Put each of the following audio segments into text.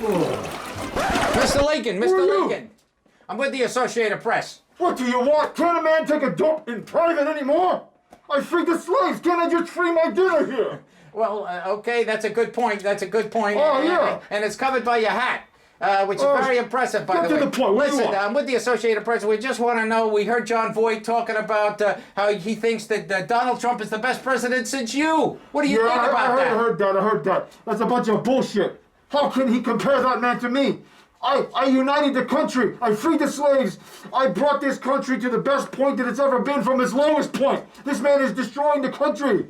Mr. Lincoln, Mr. Lincoln. I'm with the Associated Press. What do you want? Can't a man take a dump in private anymore? I freed the slaves. Can't I just free my dinner here? Well, okay, that's a good point. That's a good point. Oh, yeah. And it's covered by your hat. Which is very impressive, by the way. Get to the point. What do you Listen, want? I'm with the Associated Press. We just want to know, we heard John Voight talking about how he thinks that Donald Trump is the best president since you. What do you think about that? I heard that. That's a bunch of bullshit. How can he compare that man to me? I united the country. I freed the slaves. I brought this country to the best point that it's ever been from its lowest point. This man is destroying the country.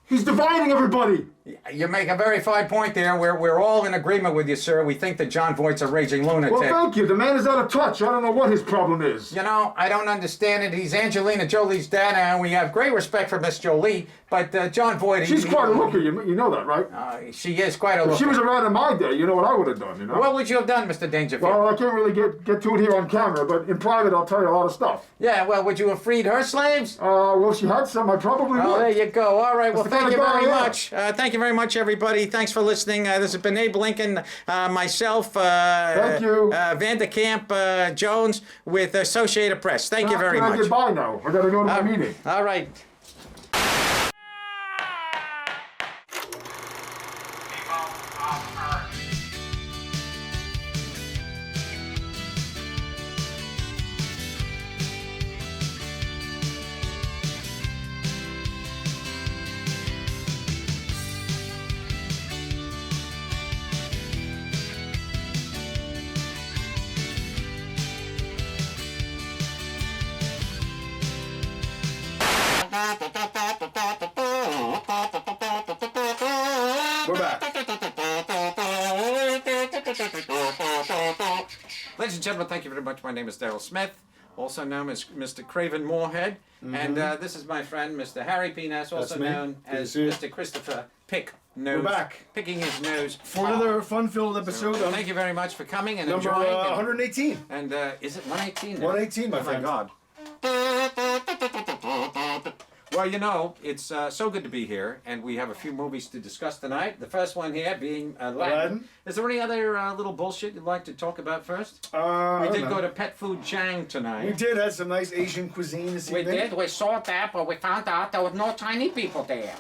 He's dividing everybody. You make a very fine point there. We're all in agreement with you, sir. We think that John Voight's a raging lunatic. Well, thank you. The man is out of touch. I don't know what his problem is. You know, I don't understand it. He's Angelina Jolie's dad, and we have great respect for Miss Jolie. But John Voight... She's quite a looker. You know that, right? She is quite a looker. If she was around in my day, you know what I would have done, you know? What would you have done, Mr. Dangerfield? Well, I can't really get to it here on camera, but in private I'll tell you a lot of stuff. Yeah, well, would you have freed her slaves? Well, she had some. I probably would. Oh, there you go. All right, well, thank you very yeah. much. Thank you very much, everybody. Thanks for listening. This has been Abe Lincoln, myself, Thank you. Vanderkamp Jones with Associated Press. Thank you very much. Goodbye now. I gotta go to my meeting. All right. We're back. Ladies and gentlemen, thank you very much. My name is Daryl Smith, also known as Mr. Craven Moorhead. And this is my friend, Mr. Harry P. Ness, also known as Mr. Christopher Pick Nose. We're back. Picking his nose. For another fun-filled episode of Thank you very much for coming and number enjoying. 118. And is it 118 now? 118, my Oh, friend. my God. Well, you know, it's so good to be here, and we have a few movies to discuss tonight. The first one here being Aladdin. Is there any other little bullshit you'd like to talk about first? We did go to Pet Food Chang tonight. We did have some nice Asian cuisine this We evening. did. We saw that, but we found out there were no Chinese people there.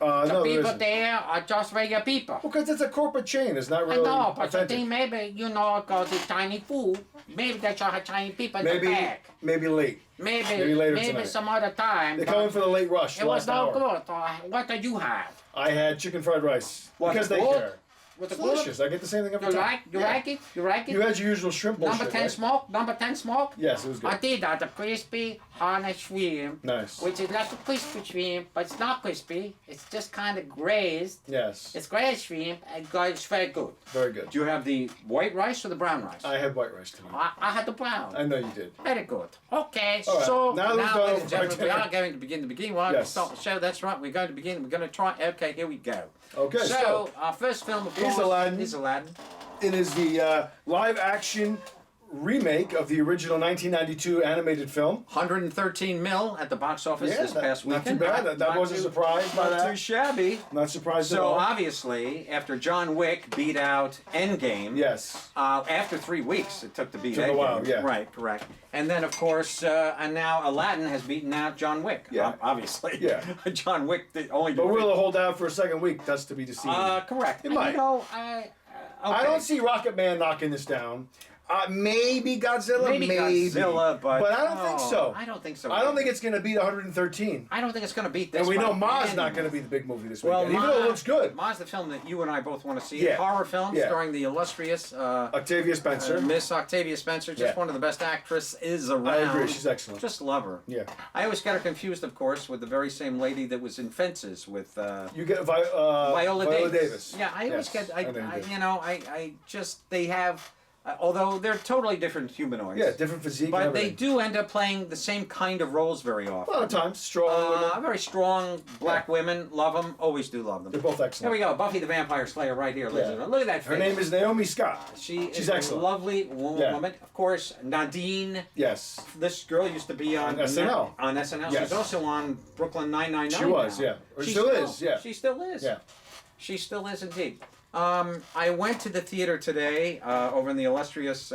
The no, there people isn't. there are just regular people. Well, because it's a corporate chain. It's not really I know, but I authentic. think maybe, you know, because it's Chinese food, maybe they should have Chinese people in the back. Maybe late. Maybe later maybe tonight. some other time. They but come in for the late rush. it was last no hour. good. What did you have? I had chicken fried rice. Was because it they good? care. Was It's it good? delicious. I get the same thing every You time. like? You Yeah. like it? You like it? You had your usual shrimp bullshit, Number 10 right? smoke? Number 10 smoke? Yes, it was good. I did that. The crispy, honey shrimp. Nice. Which is like a crispy shrimp, but it's not crispy. It's just kind of grazed. Yes. It's glazed shrimp, and it's very good. Very good. Do you have the white rice or the brown rice? I had white rice tonight. I had the brown. I know you did. Very good. Okay, All right. so Now that we've gone ladies and over gentlemen, we our are going to begin the beginning. Well, Yes. start the show. That's right. We're going to begin. We're going to try. Okay, here we go. Okay, So our first film, of course, Aladdin. is Aladdin. It is the live-action remake of the original 1992 animated film. 113 mil at the box office this past not weekend. too bad. That wasn't surprised by Not too that. shabby. Not surprised at So all. obviously, after John Wick beat out Endgame, Yes. after 3 weeks it took to beat Took a Endgame. while, yeah. Right, correct. And then of course, and now Aladdin has beaten out John Wick. Yeah. Obviously. Yeah. John Wick only. But will it hold out for a second week? That's to be seen. Correct. It might. You know, I don't see Rocket Man knocking this down. Maybe Godzilla, Maybe Godzilla, but I don't think so. I don't think so. I don't think it's going to beat 113. I don't think it's going to beat this. And we know one. Ma's And- not going to be the big movie this Well, weekend, even though it looks good. Ma's the film that you and I both want to see. Yeah. Horror film Yeah. starring the illustrious Octavia Spencer. Miss Octavia Spencer, just Yeah. one of the best actresses around. I agree, she's excellent. Just love her. Yeah. I always got her confused, of course, with the very same lady that was in Fences with You get Viola Davis. Yeah, I always Yes, get. I know you do. I just they have. Although they're totally different humanoids. Yeah, different physique. But and they everything. do end up playing the same kind of roles very A often. lot of times, strong. Very strong black women, love them, always do love them. They're both Here excellent. we go, Buffy the Vampire Slayer right here, ladies and Yeah. gentlemen. Look at that face. Her name is Naomi Scott. She's She's a excellent. lovely Yeah. woman. Of course, Nadine. Yes. This girl used to be on SNL. On SNL. Yes. She's also on Brooklyn 999. She was, now. yeah. Or She still is, yeah. She still is. Yeah. She still is indeed. I went to the theater today over in the illustrious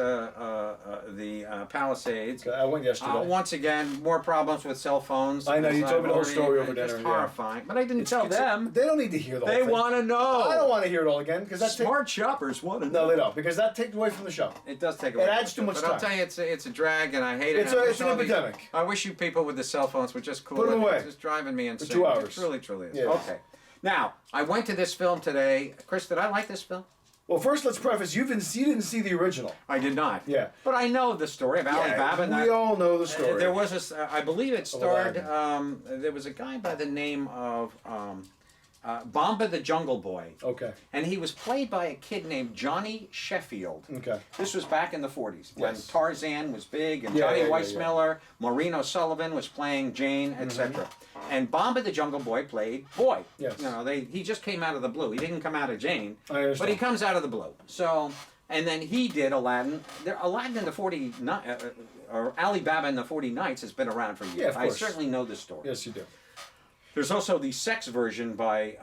Palisades. I went yesterday. Once again, more problems with cell phones. I know, you told me the whole story over dinner. It's horrifying. But I didn't tell them. They don't need to hear the whole They thing. want to know. I don't want to hear it all again because that's Smart shoppers want to know. No, they don't, because that takes away from the show. It does take away. It adds too much But time. I'll tell you, it's a drag, and I hate it. It's an epidemic. I wish you people with the cell phones would just cool Put 'em away. It's just driving me insane. For 2 hours. It truly, truly is. Yeah. Okay. Now, I went to this film today. Chris, did I like this film? Well, first let's preface, you didn't see the original. I did not. Yeah. But I know the story of Ali Baba. We all know the story. There was I believe it starred, there was a guy by the name of Bomba the Jungle Boy. Okay. And he was played by a kid named Johnny Sheffield. Okay. This was back in the 40s when Yes. Tarzan was big and Yeah, Johnny yeah, yeah, Weissmuller, Maureen O'Sullivan was playing Jane, etc. And Bomba the Jungle Boy played Boy. Yes. You know, he just came out of the blue. He didn't come out of Jane, I understand. but he comes out of the blue. So, and then he did Aladdin. Aladdin in the 40 or Ali Baba in the 40 Nights has been around for years. Yeah, of I course. certainly know the story. Yes, you do. There's also the sex version by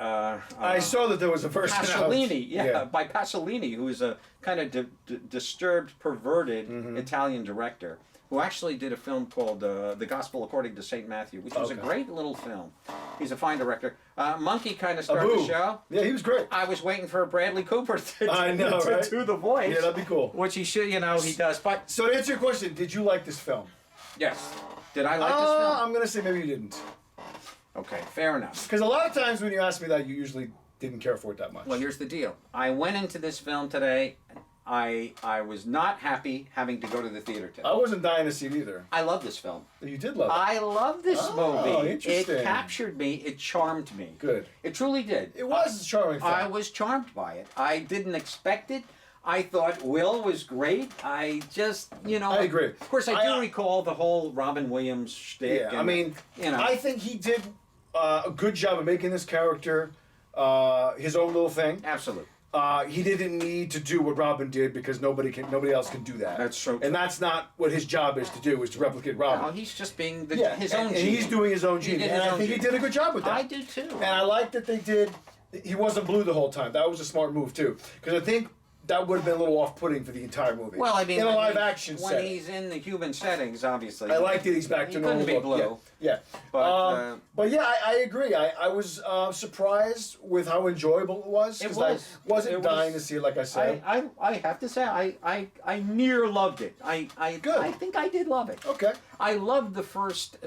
I saw that there was a version Pasolini, out. by Pasolini, who is a kind of disturbed, perverted Italian director who actually did a film called The Gospel According to St. Matthew, which was a great little film. He's a fine director. Monkey kind of started the show. Yeah, he was great. I was waiting for Bradley Cooper to right? do the voice. Yeah, that'd be cool. Which he should, he does. But So to answer your question, did you like this film? yes, did I like this film? I'm going to say maybe you didn't. Okay, fair enough. Because a lot of times when you ask me that, you usually didn't care for it that much. Well, here's the deal. I went into this film today. I was not happy having to go to the theater today. I wasn't dying to see it either. I love this film. You did love it. I love this movie. Interesting. It captured me. It charmed me. Good. It truly did. It was a charming film. I was charmed by it. I didn't expect it. I thought Will was great. I just, I agree. Of course, I do recall the whole Robin Williams shtick. Yeah, and, I mean, I think he did a good job of making this character his own little thing. Absolutely. He didn't need to do what Robin did because nobody else can do that. That's so true. And that's not what his job is to do, is to replicate Robin. No, he's just being his and, own and genius. he's doing his own genius. And I think he did a good job with that. I do too. And I like that they did. He wasn't blue the whole time. That was a smart move too, because I think that would have been a little off-putting for the entire movie. Well, I mean, in a live-action when setting. he's in the human settings, obviously. I like that he's back to normal. Couldn't be blue. Look. Yeah. But yeah, I agree. I was surprised with how enjoyable it was. It 'cause was. I wasn't dying to see it, like I said. I have to say, I near loved it. Good. I think I did love it. Okay. I loved the first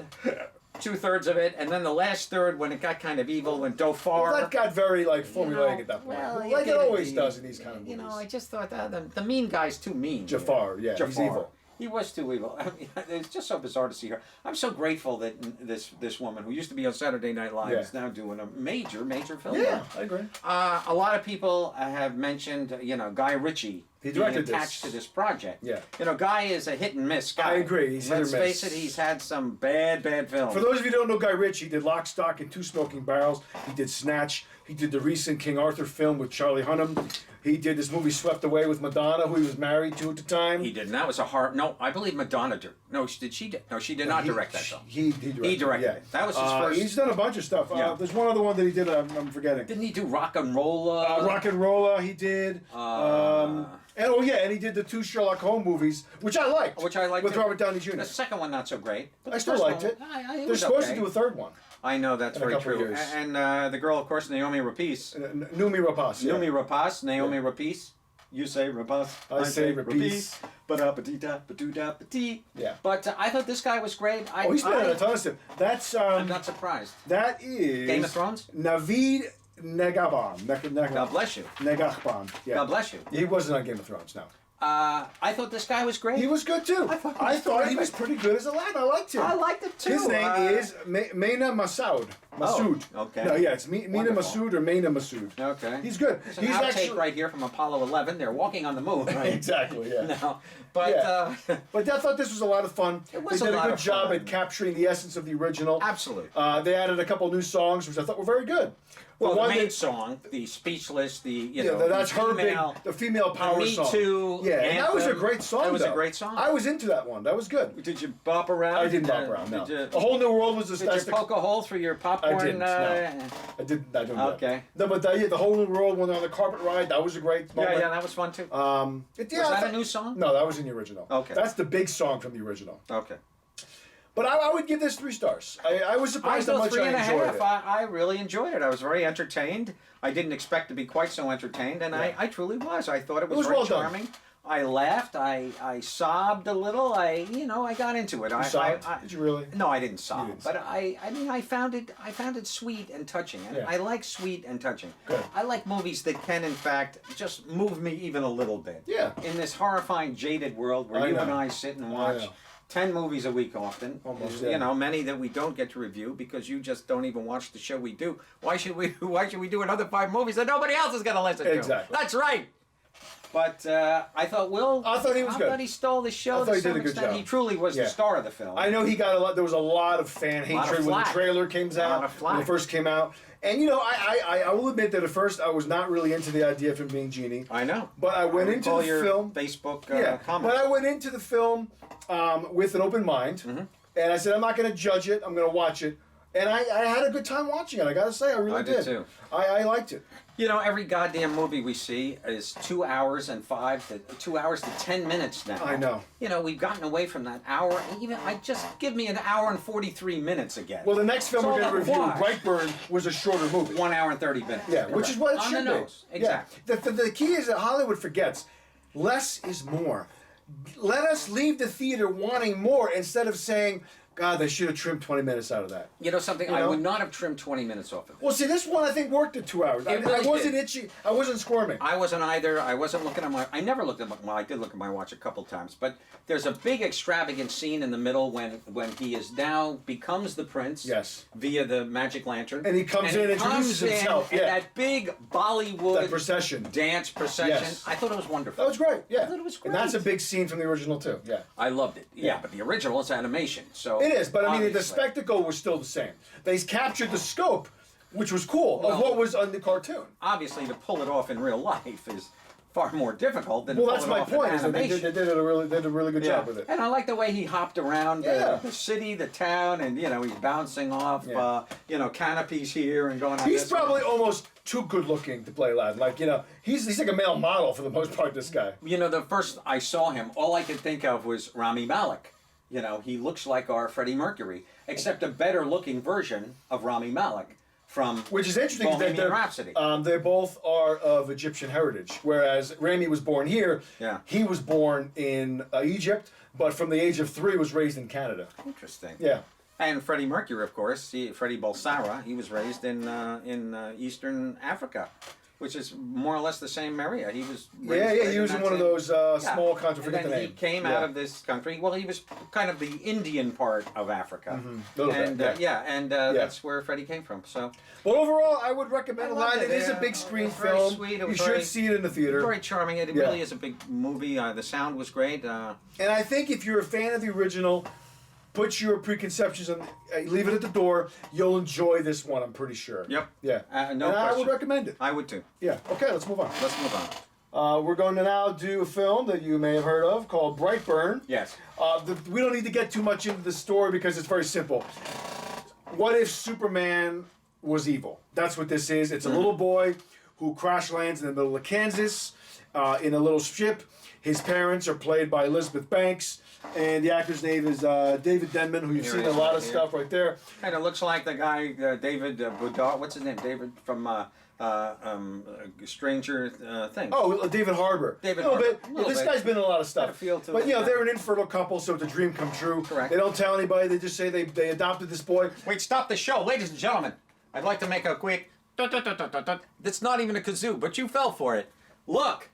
2/3 of it, and then the last third, when it got kind of evil, when Dofar. Well, that got very formulaic at that point. Well, like it always does in these kind of movies. I just thought that the mean guy's too mean. Jafar, yeah, he's evil. He was too evil. I mean, it's just so bizarre to see her. I'm so grateful that this woman, who used to be on Saturday Night Live, is now doing a major film. Yeah, I agree. A lot of people have mentioned, Guy Ritchie being attached to this project. Yeah. Guy is a hit and miss guy. I agree. He's hit or Let's miss. face it, he's had some bad films. For those of you who don't know Guy Ritchie, he did Lock, Stock, and Two Smoking Barrels. He did Snatch. He did the recent King Arthur film with Charlie Hunnam. He did this movie Swept Away with Madonna, who he was married to at the time. He did, and that was a hard. No, I believe Madonna did. No, did she? No, she did not direct that film. He directed. He directed it. That was his first. He's done a bunch of stuff. Yeah. There's one other one that he did. I'm forgetting. Didn't he do Rock and Roll? Rock and Rolla. He did. And he did the 2 Sherlock Holmes movies, which I liked. Which I liked with too. Robert Downey Jr. The second one not so great. But I the still first liked one, it. it They're was supposed okay. to do a third one. I know that's in a very couple of true. years. And the girl, of course, Naomi Rapace. Numi Rapace. Yeah. Naomi Rapace. You say Rapace. I say Rapace. Ba-da-ba-dee-da-ba-doo-da-ba-dee. Yeah. But I thought this guy was great. He's been in a ton of stuff. That's I'm not surprised. That is Game of Thrones? Naveed Negaban. God bless you. Negaban. Yeah. God bless you. He wasn't on Game of Thrones, no. I thought this guy was great. He was good too. I thought he was pretty good as Aladdin. I liked him. I liked it too. His name is Mena Masood. Masood. Okay. No, yeah, it's Mina Masood or Mena Masood. Okay. He's good. There's an He's outtake actually right here from Apollo 11. They're walking on the moon, right? Exactly. Yeah. No, but But I thought this was a lot of fun. It was they did a a lot good of job fun. at capturing the essence of the original. absolutely. They added a couple new songs, which I thought were very good. Well, the one main that- song, the Speechless, that's her big, the female power Me song. Too, Yeah, and that was a great song. That was though. a great song. I was into that one. That was good. Did you bop around? I didn't bop around. No. A Whole New World was the. Did you poke a hole through your popcorn? I didn't. No. I didn't. I didn't. Okay. No, but the Whole New World when they're on the carpet ride, that was a great moment. Yeah, that was fun too. Was that a new song? No, that was in the original. Okay. That's the big song from the original. Okay. But I would give this 3 stars. I was surprised how much I enjoyed it. I really enjoyed it. I was very entertained. I didn't expect to be quite so entertained, and I truly was. I thought it was very well charming. done. I laughed. I sobbed a little. I got into it. You sobbed? Did you really? No, I didn't sob. Didn't but I found it sweet and touching. And Yeah. I like sweet and touching. Good. I like movies that can, in fact, just move me even a little bit. Yeah. In this horrifying, jaded world where you and I sit and watch 10 movies a week often. Almost, you know, many that we don't get to review because you just don't even watch the show we do. Why should we do another 5 movies that nobody else is going to listen to? Exactly. That's right. But I thought he was good. I thought he stole the show. I thought to he did some a good extent. job. He truly was the star of the film. I know he got a lot. There was a lot of fan hatred when the trailer came out. When it first came out. And you know, I will admit that at first I was not really into the idea of him being Genie. I know. But I went into the film. Facebook comments. But I went into the film with an open mind, and I said I'm not going to judge it. I'm going to watch it. And I had a good time watching it. I got to say, I really did. I did too. I liked it. You know, every goddamn movie we see is 2 hours and 2 hours to 10 minutes now. I know. You know, we've gotten away from that hour. Even give me an hour and 43 minutes again. Well, the next film we're going to review, Brightburn, was a shorter movie. 1 hour and 30 minutes. Yeah, which is what it should be. On the nose. Exactly. Yeah. The key is that Hollywood forgets less is more. Let us leave the theater wanting more instead of saying, God, they should have trimmed 20 minutes out of that. You know something? I would not have trimmed 20 minutes off of it. Well, see, this one I think worked at 2 hours. I wasn't itchy. I wasn't squirming. I wasn't either. I wasn't looking at my... I never looked at my... Well, I did look at my watch a couple times. But there's a big extravagant scene in the middle when he is now becomes the prince. Yes. Via the magic lantern. And he comes in and introduces himself. And that big Bollywood... That procession. Dance procession. Yes. I thought it was wonderful. That was great, yeah. I thought it was great. And that's a big scene from the original, too, yeah. I loved it. Yeah, but the original is animation, so... It is, but I mean, the spectacle was still the same. They captured the scope, which was cool, of what was on the cartoon. Obviously, to pull it off in real life is far more difficult than well, to that's pull it my off point. in Is that they animation. did a really good job with it. And I like the way he hopped around the city, the town, and you know he's bouncing off, canopies here and going on. He's probably almost too good looking to play Aladdin. Like he's like a male model for the most part. This guy. You know, the first I saw him, all I could think of was Rami Malek. You know, he looks like our Freddie Mercury, except a better looking version of Rami Malek from Which is interesting Bohemian Rhapsody. They both are of Egyptian heritage, whereas Rami was born here. Yeah. He was born in Egypt, but from the age of 3 was raised in Canada. Interesting. Yeah. And Freddie Mercury, of course, Freddie Balsara, he was raised in Eastern Africa, which is more or less the same area. He was he was in one of those small countries. Forget the name. He came out of this country. Well, he was kind of the Indian part of Africa, that's where Freddie came from. So, well, overall, I would recommend Aladdin. It is a big screen film. Sweet. You should see it in the theater. Very charming. It really is a big movie. The sound was great. And I think if you're a fan of the original, put your preconceptions and leave it at the door. You'll enjoy this one, I'm pretty sure. Yep. Yeah. No question. I would recommend it. I would too. Yeah. Okay, let's move on. Let's move on. We're going to now do a film that you may have heard of called Brightburn. Yes. We don't need to get too much into the story because it's very simple. What if Superman was evil? That's what this is. It's a little boy who crash lands in the middle of Kansas in a little ship. His parents are played by Elizabeth Banks. And the actor's name is David Denman, who you've seen in a lot of stuff right there. Kind of looks like the guy, David Boudard. What's his name? David from Stranger Things. Oh, David Harbour. A little bit. This guy's been in a lot of stuff. But, they're an infertile couple, so it's a dream come true. Correct. They don't tell anybody. They just say they adopted this boy. Wait, stop the show. Ladies and gentlemen, I'd like to make a quick... That's not even a kazoo, but you fell for it. Look,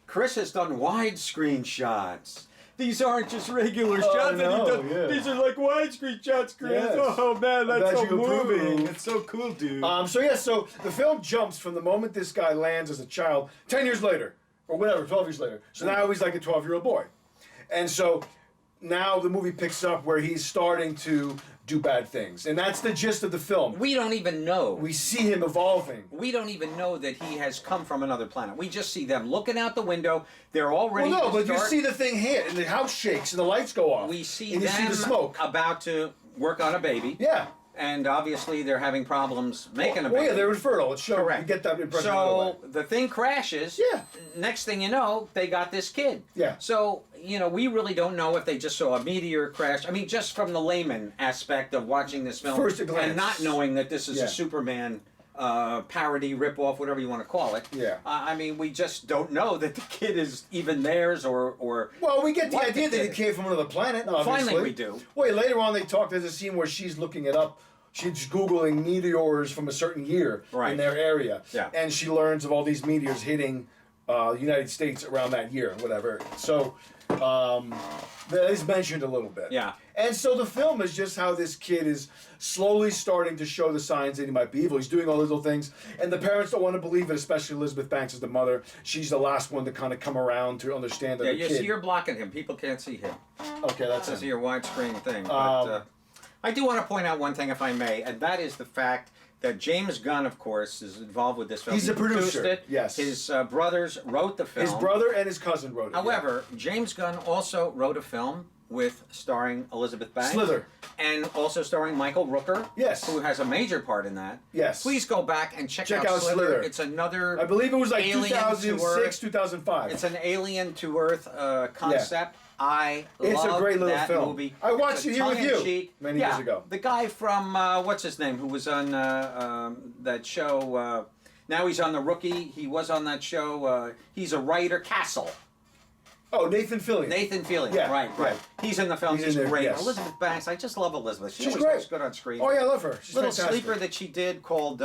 Chris has done widescreen shots. These aren't just regular shots that he does. Yeah. These are like widescreen shots, Chris. Yes. Oh man, that's so moving. It's so cool, dude. So the film jumps from the moment this guy lands as a child, 10 years later, or whatever, 12 years later. So now he's like a 12-year-old boy. And so now the movie picks up where he's starting to do bad things. And that's the gist of the film. We don't even know. We see him evolving. We don't even know that he has come from another planet. We just see them looking out the window. They're already. Well, no, but you see the thing hit, and the house shakes, and the lights go off. We see and you them see the smoke. about to work on a baby. Yeah. And obviously they're having problems making a baby. Well, yeah, they're infertile. It's showing. Correct. You get that impression right away. So the thing crashes. Yeah. Next thing you know, they got this kid. Yeah. So, we really don't know if they just saw a meteor crash. I mean, just from the layman aspect of watching this film. First glance. And not knowing that this is Yeah. a Superman parody, rip-off, whatever you want to call it. Yeah. I mean, we just don't know that the kid is even theirs or Well, we get the what idea the that kid it came from another planet, obviously. Finally we do. Wait, later on they talk, there's a scene where she's looking it up. She's Googling meteors from a certain year Right. in their area. Yeah. And she learns of all these meteors hitting the United States around that year, whatever. So, that is mentioned a little bit. Yeah. And so the film is just how this kid is slowly starting to show the signs that he might be evil. He's doing all these little things, and the parents don't want to believe it, especially Elizabeth Banks as the mother. She's the last one to kind of come around to understand that Yeah, the you kid... see, you're blocking him. People can't see him. Okay, that's This is it. your widescreen thing. But I do want to point out one thing, if I may, and that is the fact that James Gunn, of course, is involved with this film. He's He a producer, produced it. yes. His brothers wrote the film. His brother and his cousin wrote it. However, James Gunn also wrote a film with starring Elizabeth Banks. Slither. And also starring Michael Rooker. Yes. Who has a major part in that. Yes. Please go back and check out out Slither. Slither. It's another I believe it was like alien to 2006, Earth. 2005. It's an alien to Earth concept. I It's a love great little that film. movie. I watched It's a it here with you tongue-in-cheek. many years ago. The guy from what's his name, who was on that show. Now he's on The Rookie. He was on that show. He's a writer. Castle. Oh, Nathan Fillion. Nathan Fillion. Yeah, Right. right. He's in the film. He's He's in there, great. yes. Elizabeth Banks. I just love Elizabeth. She She's always great. looks good on screen. Oh, yeah, I love her. She's Little fantastic. sleeper that she did called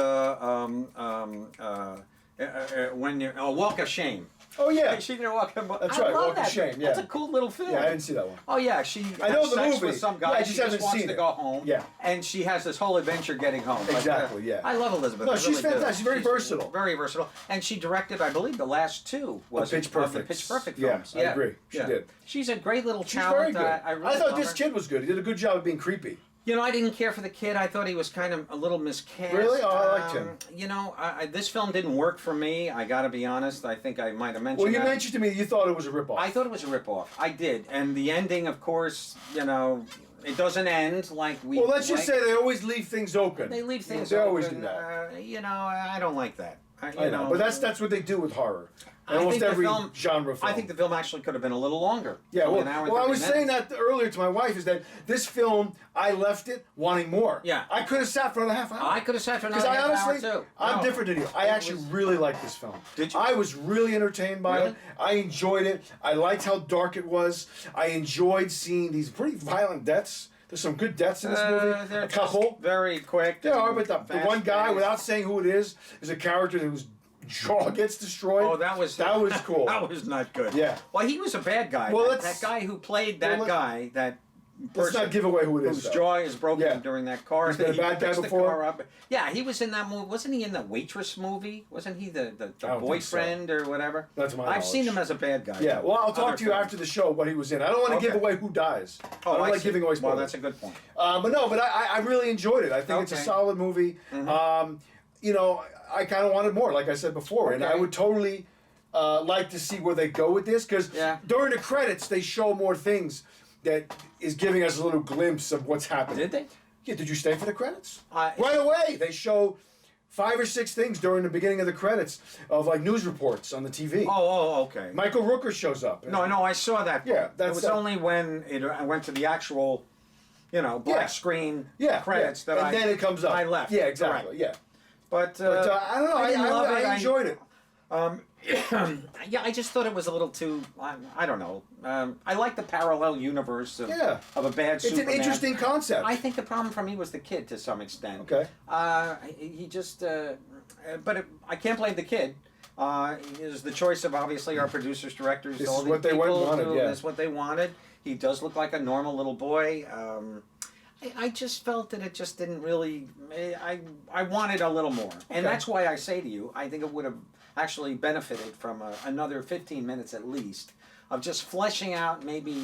when you Walk of Shame. Oh, yeah. She did Walk of That's I right, love Walk of that. Shame, yeah. That's a cool little film. Yeah, I didn't see that one. Oh yeah, she I know has the sex movie. with some guy. Yeah, I she just just haven't wants seen to it. go home. Yeah. And she has this whole adventure getting home. But, Exactly, yeah. I love Elizabeth. No, I she's really do. fantastic. She's very versatile. Very versatile. And she directed, I believe, the last two was Pitch of the Perfect. Pitch Perfect Yeah, films. I agree. She did. She's a great little She's talent. very good. I really thought love this her. kid was good. He did a good job of being creepy. I didn't care for the kid. I thought he was kind of a little miscast. Really? Oh, I liked him. This film didn't work for me. I got to be honest. I think I might have mentioned Well, you that. mentioned to me that you thought it was a ripoff. I thought it was a ripoff. I did. And the ending, of course, it doesn't end like we. Well, let's just like. say they always leave things open. They leave things They open. always do that. I don't like that. I know, but that's what they do with horror. I Almost think the every film- genre film. I think the film actually could have been a little longer. Yeah, Only an hour and well, I 30 was saying minutes. that earlier to my wife, is that this film, I left it wanting more. Yeah. I could have sat for another half hour. I could have sat for Because another I half honestly, hour too. I'm No. different than you. I It actually was- really liked this film. Did you? I was really entertained by Really? it. I enjoyed it. I liked how dark it was. I enjoyed seeing these pretty violent deaths. There's some good deaths in this movie. They're A couple. just very quick. There are, and but the one guy, fast-paced. without saying who it is a character whose jaw gets destroyed. Oh, that was cool. That was not good. Yeah. Well, he was a bad guy. Well, that let's- guy who played that well, guy, that Let's person not give away who it is. whose though. jaw is broken Yeah. during that car. He's been a He bad guy picks the before? car up. Yeah, he was in that movie. Wasn't he in the Waitress movie? Wasn't he the I don't think so. boyfriend or whatever? That's my I've seen knowledge. him as a bad guy. Yeah, well, I'll talk Other to you films. after the show what he was in. I don't want to give Okay. away who dies. Oh, I don't like see. giving away spoilers. Well, that's a good point. But I really enjoyed it. I think it's a Okay. solid movie. I kind of wanted more, like I said before, and I Okay. would totally like to see where they go with this, because Yeah. during the credits they show more things that is giving us a little glimpse of what's happening. Did they? Yeah, did you stay for the credits? I- Right away, they show 5 or 6 things during the beginning of the credits of like news reports on the TV. Oh, okay. Michael Rooker shows up. No, I saw that. Yeah, It that's was that. only when I went to the actual, black Yeah. screen Yeah, credits yeah. that and then it comes up. I left. Yeah, exactly. Correct. Yeah, But, but I don't know. I didn't love it. I enjoyed it. Yeah, I just thought it was a little too. I don't know. I like the parallel universe of, Yeah. of a bad It's Superman. an interesting concept. I think the problem for me was the kid to some extent. Okay. He just. I can't blame the kid. It was the choice of obviously our producers, directors, This all is these what they people. wanted, yeah. This is what they wanted. He does look like a normal little boy. I just felt that it just didn't really. I wanted a little more, and Okay. that's why I say to you, I think it would have actually benefited from another 15 minutes at least of just fleshing out maybe,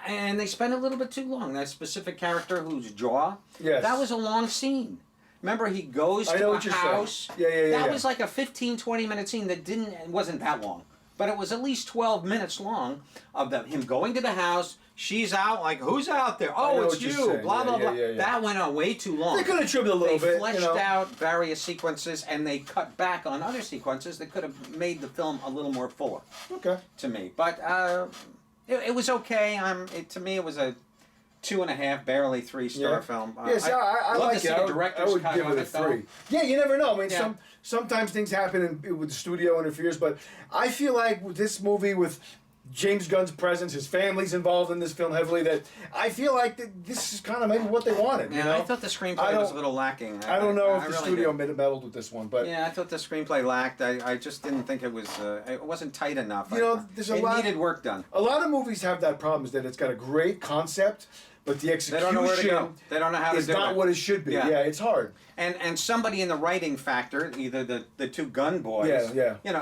and they spent a little bit too long. That specific character whose jaw, that was a long scene. Remember, he goes to a house. That was like a 15, 20-minute scene that wasn't that long. But it was at least 12 minutes long of him going to the house. She's out, like, who's out there? Oh, it's you, blah, blah, blah. That went on way too long. They could have trimmed a little bit. They fleshed out various sequences, and they cut back on other sequences that could have made the film a little more fuller. Okay. To me. But it was okay. To me, it was a 2.5, barely 3-star film. Yes, I like it. I would give it a 3. Yeah, you never know. I mean, sometimes things happen with the studio interferes, but I feel like with this movie, with James Gunn's presence, his family's involved in this film heavily, that I feel like this is kind of maybe what they wanted. Yeah, I thought the screenplay was a little lacking. I don't know if the studio meddled with this one, but yeah, I thought the screenplay lacked. I just didn't think it wasn't tight enough. There's it needed work done. A lot of movies have that problem, is that it's got a great concept, but the execution, they don't know where to go. They don't know how to do it. It's not what it should be. Yeah, it's hard. And somebody in the writing factor, either the two Gunn boys,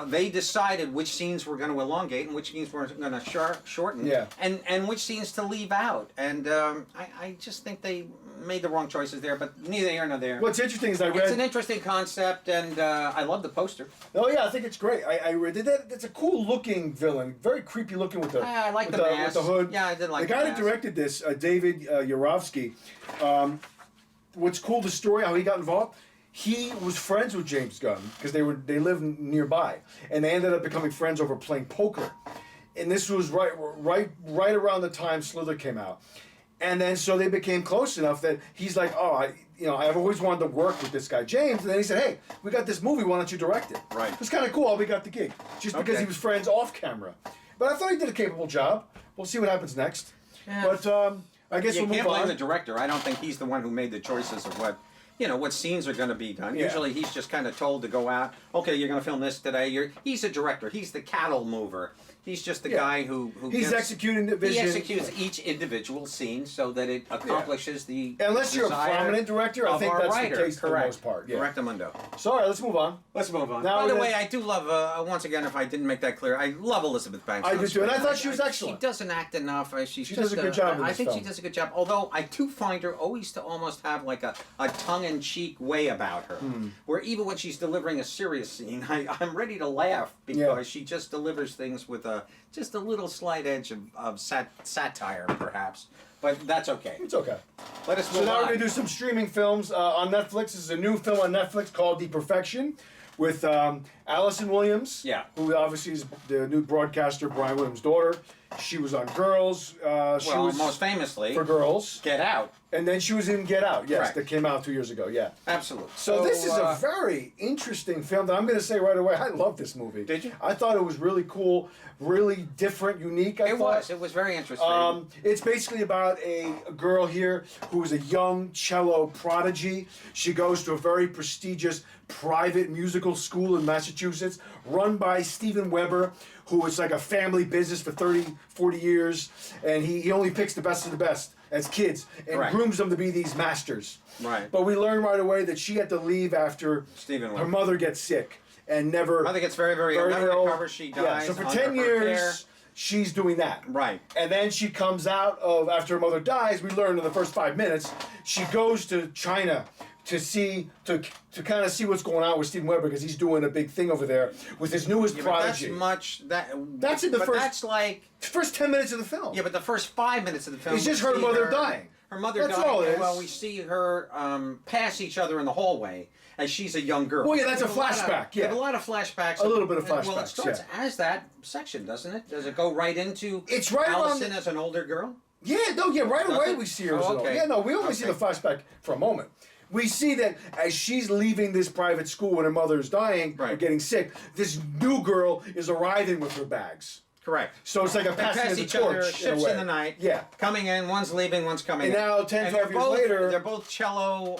they decided which scenes were going to elongate and which scenes were going to shorten, and which scenes to leave out. And I just think they made the wrong choices there, but neither here nor there. What's interesting is it's an interesting concept, and I love the poster. Oh yeah, I think it's great. I read that. It's a cool looking villain, very creepy looking with the I like the mask. With the hood. Yeah, I did like the guy that directed this, David Yarovsky. What's cool, the story, how he got involved, he was friends with James Gunn because they lived nearby, and they ended up becoming friends over playing poker. And this was right around the time Slither came out, and then so they became close enough that he's like, I've always wanted to work with this guy James, and then he said, hey, we got this movie, why don't you direct it? Right. It's kind of cool how we got the gig, just because he was friends off camera. But I thought he did a capable job. We'll see what happens next. Yeah. But I guess we'll move on. You can't blame the director. I don't think he's the one who made the choices of what scenes are going to be done. Yeah. Usually he's just kind of told to go out, okay, you're going to film this today. He's a director. He's the cattle mover. He's just the guy who he's executing the vision. He executes each individual scene so that it accomplishes the Unless you're a prominent director, I think that's the case for the most part. Yeah. Correctamundo. So, all right, let's move on. By the way, I do love, once again, if I didn't make that clear, I love Elizabeth Banks. I do too, and I thought she was excellent. She doesn't act enough. She does a good job in this I think she does a good job, although I do find her always to almost have like a tongue-in-cheek way about her, where even when she's delivering a serious scene, I'm ready to laugh because she just delivers things with just a little slight edge of satire, perhaps. But that's okay. It's okay. Let us move on. So now we're going to do some streaming films on Netflix. This is a new film on Netflix called The Perfection with Allison Williams, who obviously is the new broadcaster, Brian Williams' daughter. She was on Girls. She was most famously for Girls. Get Out. And then she was in Get Out, that came out 2 years ago, Absolutely. So this is a very interesting film that I'm going to say right away, I love this movie. Did you? I thought it was really cool, really different, unique, I thought. It was very interesting. It's basically about a girl here who is a young cello prodigy. She goes to a very prestigious private musical school in Massachusetts, run by Steven Weber, who is like a family business for 30, 40 years, and he only picks the best of the best as kids and grooms them to be these masters. Right. But we learn right away that she had to leave after her mother gets sick and never... Mother gets very, very ill. Never recovers. She dies. So for 10 years, she's doing that. Right. And then she comes out of, after her mother dies, we learn in the first 5 minutes, she goes to China to kind of see what's going on with Steven Weber because he's doing a big thing over there with his newest prodigy. That's in the first. That's like first 10 minutes of the film. Yeah, but the first 5 minutes of the film. It's just her mother dying. Her mother that's dying. All it is. Well, we see her pass each other in the hallway as she's a young girl. Well, yeah, that's a flashback. They have a lot of flashbacks. A little bit of flashbacks. Well, it starts as that section, doesn't it? Does it go right into right Allison as an older girl? Yeah, right away we see her as an older. Yeah, no, we only see the flashback for a moment. We see that as she's leaving this private school when her mother is dying or getting sick, this new girl is arriving with her bags. Correct. So it's like a passing of the torch. Other, ships in the night. Yeah. Coming in, one's leaving, one's coming in. And now, 10, 12 years later... They're both cello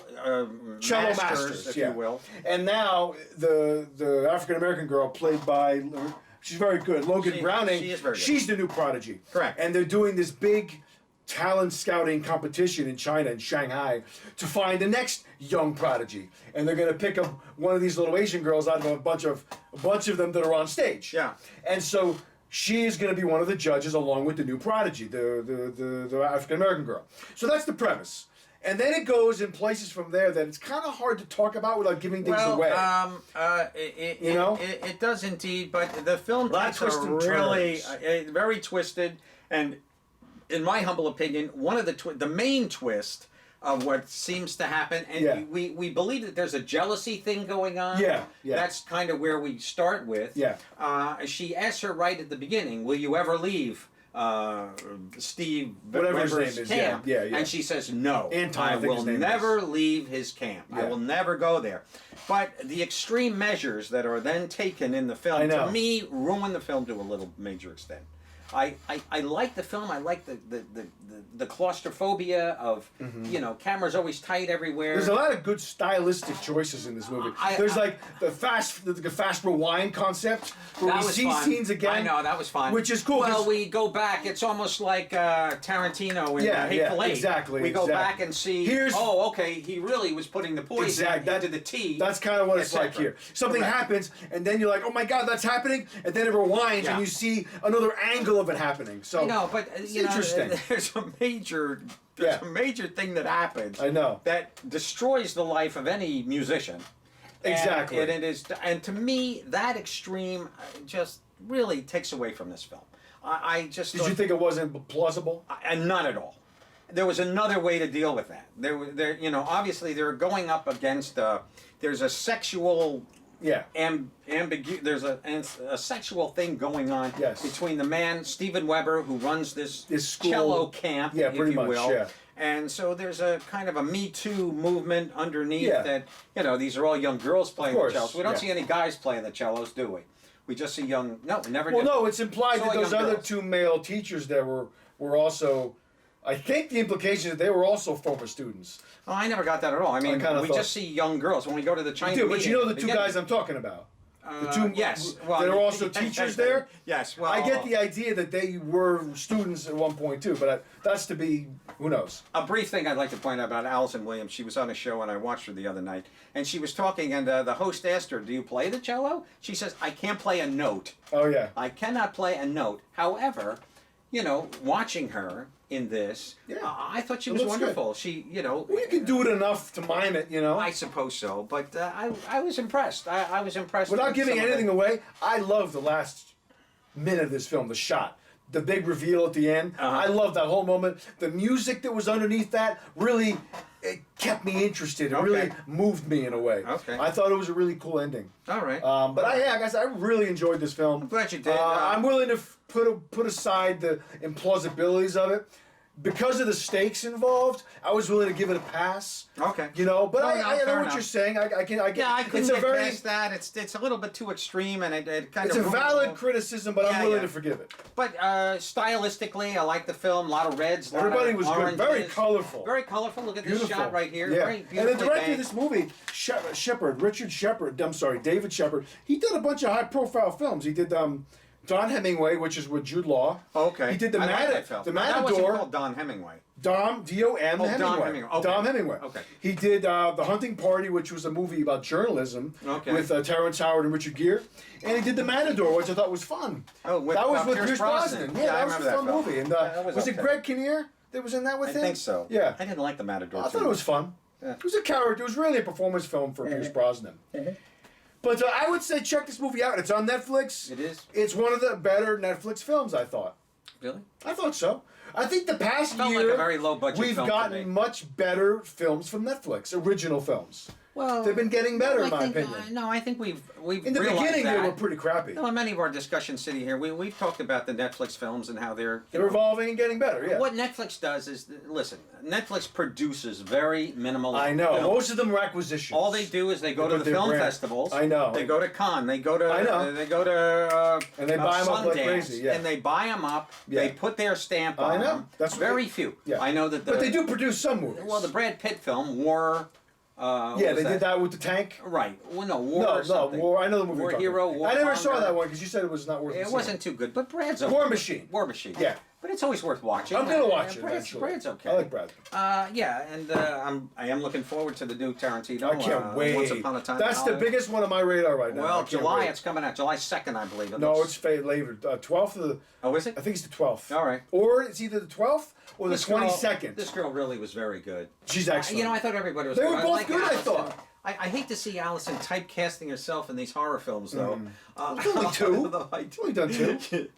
masters, if you will. And now, the African-American girl, played by... She's very good. Logan Browning. She is very good. She's the new prodigy. Correct. And they're doing this big talent scouting competition in China, in Shanghai, to find the next young prodigy. And they're going to pick one of these little Asian girls out of a bunch of them that are on stage. Yeah. And so she is going to be one of the judges along with the new prodigy, the African American girl. So that's the premise. And then it goes in places from there that it's kind of hard to talk about without giving things away. It does indeed, but the film takes a really very twisted, and in my humble opinion, one of the main twist of what seems to happen, and we believe that there's a jealousy thing going on. Yeah. That's kind of where we start with. Yeah. She asks her right at the beginning, "Will you ever leave Steve whatever his Weber's name is, camp?" yeah. And she says, "No, Anton, I I think will his name never is. leave his camp. Yeah. I will never go there." But the extreme measures that are then taken in the film, to me, ruin the film to a little major extent. I like the film. I like the claustrophobia of cameras always tight everywhere. There's a lot of good stylistic choices in this movie. There's like the fast rewind concept where we see scenes again. I know, that was fun. Which is cool. Well, we go back. It's almost like Tarantino in Hateful Eight. Exactly. We go back and see. Okay, he really was putting the poison into the tea. That's kind of what it's like here. Something happens, and then you're like, "Oh my God, that's happening!" And then it rewinds, and you see another angle of it happening. So but it's interesting. There's a major thing that happens. I know. That destroys the life of any musician. Exactly. And it is, and to me, that extreme just really takes away from this film. I just Did you think it wasn't plausible? And not at all. There was another way to deal with that. Obviously they're going up against. There's a sexual. There's a sexual thing going on between the man Steven Weber, who runs this school, cello camp, if pretty you much, will. And so there's a kind of a Me Too movement underneath that. These are all young girls playing the cellos. We don't see any guys playing the cellos, do we? We just see young. No, never. Well, no, it's implied that those other two male teachers there were also. I think the implication is they were also former students. Oh, I never got that at all. I mean, we just see young girls when we go to the Chinese. But you know the two guys I'm talking about. The two, well, there are also teachers there. Yes, well, I get the idea that they were students at one point too, but that's to be who knows. A brief thing I'd like to point out about Allison Williams. She was on a show and I watched her the other night, and she was talking, and the host asked her, "Do you play the cello?" She says, "I can't play a note." Oh yeah. I cannot play a note. However, watching her in this, I thought she was wonderful. Good. She, Well, you can do it enough to mime it, I suppose so, but I was impressed. I was impressed. Without giving anything away, I love the last minute of this film, the shot. The big reveal at the end. I love that whole moment. The music that was underneath that really it kept me interested. It really moved me in a way. Okay. I thought it was a really cool ending. All right. But guys, I really enjoyed this film. I'm glad you did. I'm willing to put aside the implausibilities of it. Because of the stakes involved, I was willing to give it a pass. Okay. But I know what you're saying. I couldn't get past that. It's a little bit too extreme, and it kind of. It's a valid criticism, but I'm willing to forgive it. But stylistically, I like the film. A lot of reds. Everybody was oranges, good. Very colorful. Very colorful. Look at this shot right here. Yeah. Very And the director of this movie, David Shepard, he did a bunch of high-profile films. He did Don Hemingway, which is with Jude Law. Okay. He did the Matador. That wasn't called Don Hemingway. D-O-M Hemingway. Don Hemingway. Okay. Dom Hemingway. Okay. He did The Hunting Party, which was a movie about journalism with Terrence Howard and Richard Gere. And he did The Matador, which I thought was fun. Oh, that was with Pierce Brosnan. Yeah, that was a fun movie. And was it Greg Kinnear that was in that with him? I think so. Yeah. I didn't like The Matador. I thought it was fun. Yeah. It was a character. It was really a performance film for Pierce Brosnan. But I would say check this movie out. It's on Netflix. It is? It's one of the better Netflix films, I thought. Really? I thought so. I think the past year, like a very low budget we've gotten much better films from Netflix, original films. Well, they've been getting better, in my opinion. No, I think we've in the beginning they were pretty crappy. No, in many of our discussions sitting here, we've talked about the Netflix films and how they're evolving and getting better. Yeah. What Netflix does is listen. Netflix produces very minimal. I know. Films. Most of them are acquisitions. All they do is they go to the film festivals. I know. They go to Cannes. They go to. I know. They go to. And they buy them up like crazy. Yeah. And they buy them up. Yeah. They put their stamp on them. That's very few. Yeah. I know that. But they do produce some movies. Well, the Brad Pitt film War. They did that with the tank. Right. Well, no, War. No, War. I know the movie. War Hero. War I never saw that one because you said it was not worth. It wasn't too good, but Brad's War Machine. War Machine. Yeah. But it's always worth watching. I'm gonna watch it Brad's eventually. okay. I like Brad. Yeah, and I am looking forward to the new Tarantino. I can't wait. Once Upon a Time. That's the biggest one on my radar right now. Well, July it's coming out. July 2nd, I believe. No, it's later. 12th of the. Oh, is it? I think it's the 12th. All right. Or it's either the 12th or the 22nd. This girl really was very good. She's excellent. I thought everybody was. They good. were both good, I thought. I hate to see Allison typecasting herself in these horror films, though. It's only two. It's only done two.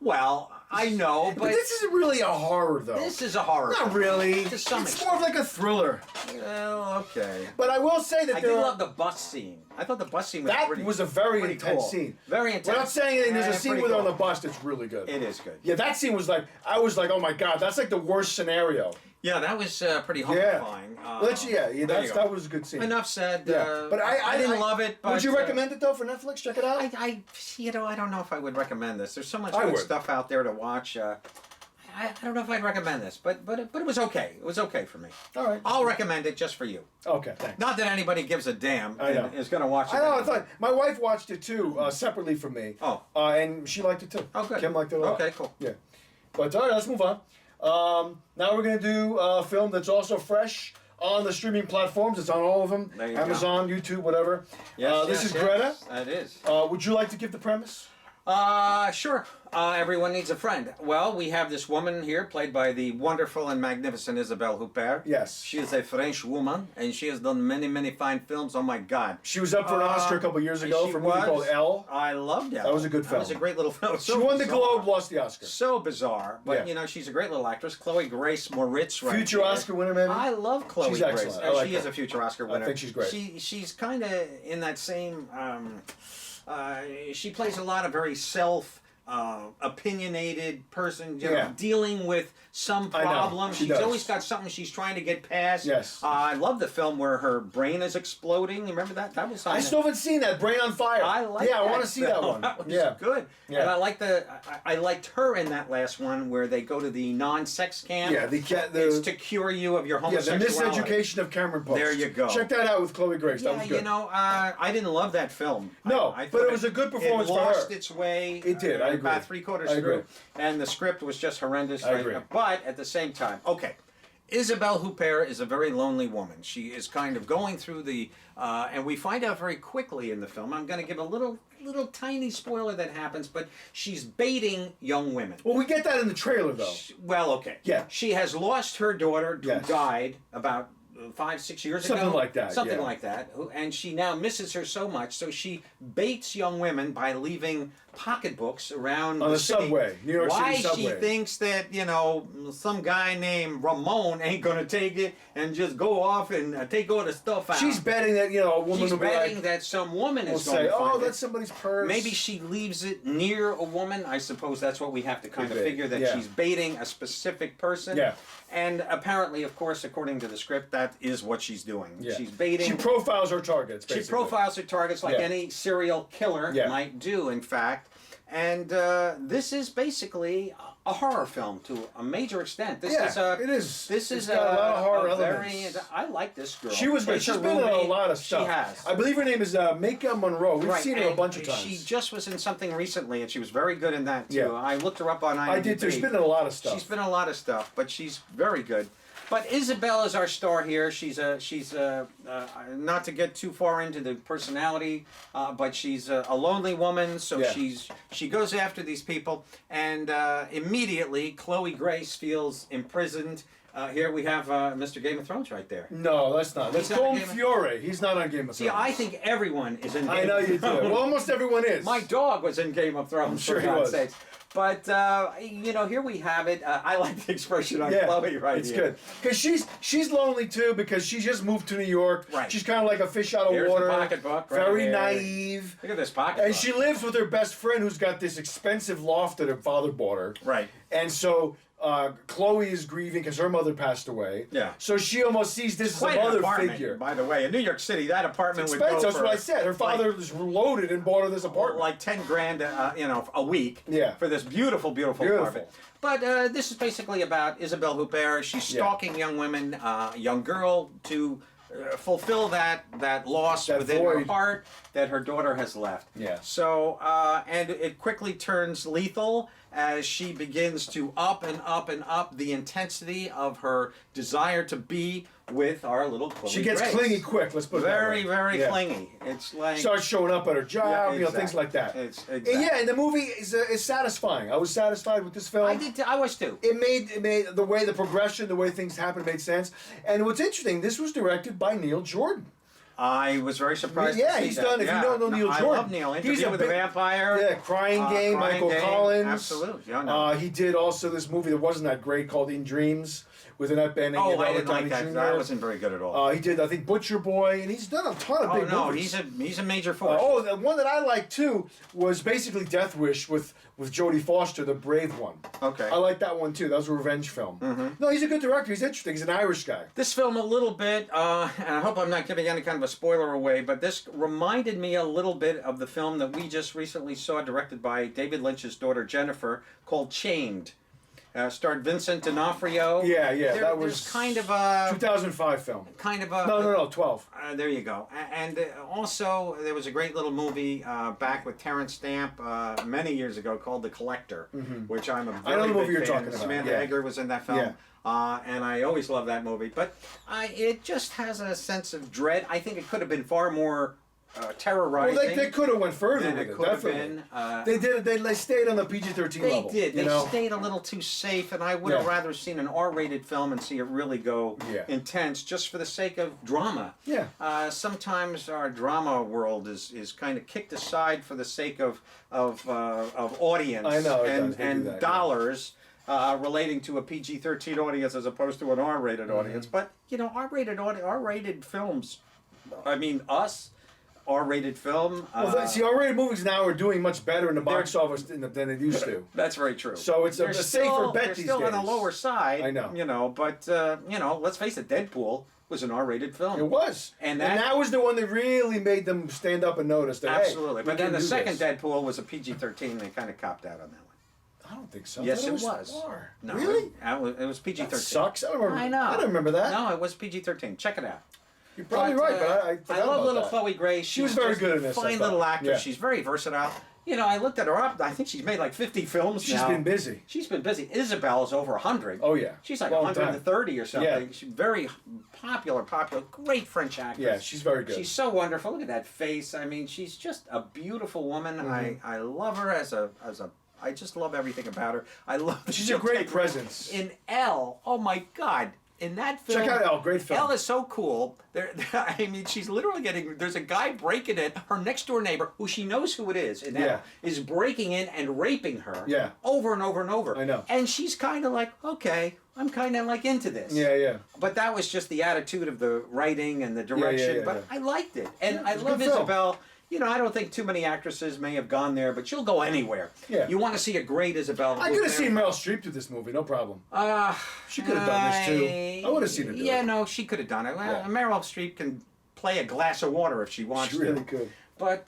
Well, I know, but this isn't really a horror, though. This is a horror. Not really. To some it's extent. more of like a thriller. Well, okay. But I will say that I did love the bus scene. I thought the bus scene was that was a very intense cool. scene. Very intense. Without saying anything, there's a scene with her on the cool. bus that's really good. It is good. Yeah, that scene was like, I was like, oh my god, that's like the worst scenario. Yeah, that was pretty horrifying. That was a good scene. Enough said. But I didn't love it. But, would you recommend it though for Netflix? Check it out. I don't know if I would recommend this. There's so much good stuff out there to watch. I don't know if I'd recommend this, but it was okay. It was okay for me. All right. I'll recommend it just for you. Okay, thanks. Not that anybody gives a damn and is going to watch it. I know. I thought my wife watched it too, separately from me. Oh. And she liked it too. Oh, good. Kim liked it a lot. Okay, cool. Yeah. But all right, let's move on. Now we're gonna do a film that's also fresh on the streaming platforms. It's on all of them. There you Amazon, YouTube, whatever. This is Greta. That is. Would you like to give the premise? Sure. Everyone needs a friend. Well, we have this woman here, played by the wonderful and magnificent Isabelle Huppert. Yes. She is a French woman, and she has done many, many fine films. Oh my God. She was up for an Oscar a couple years ago for a movie called Elle. I loved Elle. That was a good film. That was a great little film. She won the Globe, lost the Oscar. So bizarre, but she's a great little actress. Chloe Grace Moritz, right? Future Oscar winner, maybe. I love Chloe She's Grace. excellent. I like she her. is a future Oscar winner. I think she's great. She's kind of in that same. She plays a lot of very opinionated person, dealing with some problem. She's always got something she's trying to get past. Yes. I love the film where her brain is exploding. You remember that? That was. I still haven't seen that. Brain on Fire. I like. Yeah, I want to see that one. That was good. Yeah. And I liked her in that last one where they go to the non-sex camp. Yeah, it's to cure you of your homosexuality. Yeah, the Miseducation of Cameron Post. There you go. Check that out with Chloe Grace. That was good. I didn't love that film. No, but it was a good performance for her. It lost its way. It did. I agree. About 3/4 through, and the script was just horrendous. I agree. But at the same time, okay. Isabelle Huppert is a very lonely woman. She is kind of going through the, and we find out very quickly in the film. I'm going to give a little tiny spoiler that happens, but she's baiting young women. Well, we get that in the trailer, though. Okay. Yeah. She has lost her daughter who died about 5-6 years ago. Something like that. Something like that. And she now misses her so much, so she baits young women by leaving pocketbooks around on the city. Subway, New York City subway. Why she thinks that, some guy named Ramon ain't going to take it and just go off and take all the stuff out. She's betting that, a woman She's will be betting like, that some woman is going say, to find oh, it. that's somebody's purse. Maybe she leaves it near a woman. I suppose that's what we have to kind of figure, that she's baiting a specific person. Yeah. And apparently, of course, according to the script, that is what she's doing. Yeah. She's baiting. She profiles her targets, basically. She profiles her targets like any serial killer might do, in fact. And this is basically a horror film to a major extent. This is it is. This it's is got a lot of horror elements. I like this girl. She was great. She's been in a lot of stuff. She has. I believe her name is Mika Monroe. We've seen her a bunch of times. She just was in something recently, and she was very good in that too. Yeah. I looked her up on IMDb. I did too. She's been in a lot of stuff. She's been in a lot of stuff, but she's very good. But Isabelle is our star here. She's not to get too far into the personality, but she's a lonely woman. So she goes after these people, and immediately Chloe Grace feels imprisoned. Here we have Mr. Game of Thrones right there. No, that's not. That's Colm Fiore. He's not on Game of Thrones. See, I think everyone is in Game of Thrones. I know you do. Well, almost everyone is. My dog was in Game of Thrones, sure for God's sakes. But, here we have it. I like the expression on Chloe right it's here. It's good. Because she's lonely, too, because she just moved to New York. Right. She's kind of like a fish out of Here's water. The pocketbook right very here. naive. Look at this pocketbook. And she lives with her best friend who's got this expensive loft that her father bought her. Right. And so Chloe is grieving because her mother passed away. Yeah. So she almost sees this as a mother figure. By the way, in New York City, that apartment would go for... That's what I said. Her father was loaded and bought her this apartment. Like $10,000, a week. Yeah. For this beautiful, beautiful apartment. But this is basically about Isabelle Huppert. She's stalking young women, young girl, to fulfill that loss That within her void. heart that her daughter has left. Yeah. So, and it quickly turns lethal as she begins to up and up and up the intensity of her desire to be with our little Chloe She gets Grace. clingy quick. Let's put it Very, that way. very Yeah. clingy. It's like Starts showing up at her job, Yeah, you know, things exactly. like that. It's And exactly. yeah, and the movie is satisfying. I was satisfied with this film. I was too. It made the way the progression, the way things happened made sense. And what's interesting, this was directed by Neil Jordan. I was very surprised. Yeah, to see he's that. done. If you don't know Neil I Jordan, love Neil. he's Interview a with the big- Vampire. Yeah, Crying Game, Crying Michael Game, Collins. Absolutely. Yeah, no. He did also this movie that wasn't that great called In Dreams with Annette Bening Oh, and I Robert didn't like Downey that. Jr. That wasn't very good at all. He did, I think, Butcher Boy, and he's done a ton of Oh big no, movies. he's a major force. The one that I liked too was basically Death Wish with Jodie Foster, the brave one. Okay. I like that one too. That was a revenge film. No, he's a good director. He's interesting. He's an Irish guy. This film a little bit, and I hope I'm not giving any kind of a spoiler away, but this reminded me a little bit of the film that we just recently saw, directed by David Lynch's daughter Jennifer, called Chained. Starred Vincent D'Onofrio. Yeah, that there's was kind of a 2005 film. No, 12. There you go. And also, there was a great little movie back with Terrence Stamp many years ago called The Collector, which I'm a very I know the movie big you're fan. talking about, Samantha yeah. Egger was in that film. Yeah. And I always love that movie. But it just has a sense of dread. I think it could have been far more terrorizing. Well, they could have went further than with it it. could have Definitely. been. They stayed on the PG-13 They level. did. you They know? stayed a little too safe, and I would have Yeah. rather seen an R-rated film and see it really go Yeah. intense, just for the sake of drama. Yeah. Sometimes our drama world is kind of kicked aside for the sake of audience I know, it and does. They do that, yeah. dollars. Relating to a PG-13 audience as opposed to an R-rated audience, but you know, R-rated films. I mean, R-rated film. See, R-rated movies now are doing much better in the box office than they used to. That's very true. So it's a safer bet they're these still days. on the lower side. I know. You know, but you know, let's face it, Deadpool was an R-rated film. It was. And And that that was the one that really made them stand up and notice that, absolutely. hey, But we then can the do second this. Deadpool was a PG-13. They kind of copped out on that one. I don't think so. Yes, I it thought was. R. No, Really? it was PG-13. That sucks. I don't remember. I know. I don't remember that. No, it was PG-13. Check it out. You're probably right, but I forgot I love about little that. Chloe Grace. She was She's very just good a in this, I Fine thought. little actress. Yeah. She's very versatile. You know, I looked at her up. I think she's made like 50 films She's now. been busy. She's been busy. Isabel's over 100. Oh, yeah. She's like Long 130 or something. Yeah. She's very popular, great French actress. Yeah, she's very good. She's so wonderful. Look at that face. I mean, she's just a beautiful woman. I love her as a I just love everything about her. I love that She's she'll a great take- presence. In Elle, oh my God. In that film, Check out Elle, great film. Elle is so cool. I mean, she's literally getting. There's a guy breaking in. Her next door neighbor, who she knows who it is, in Elle, Yeah. is breaking in and raping her. Yeah. Over and over and over. I know. And she's kind of like, okay, I'm kind of like into this. Yeah. But that was just the attitude of the writing and the direction. yeah, but yeah. I liked it, and I it's a love good film. Isabel. You know, I don't think too many actresses may have gone there, but she'll go anywhere. Yeah. You want to see a great Isabel. I could have seen Meryl Streep do this movie, no problem. She could have done this too. I would have seen her do Yeah, it. no, she could have done it. Well, Yeah. Meryl Streep can play a glass of water if she wants She to. really could. But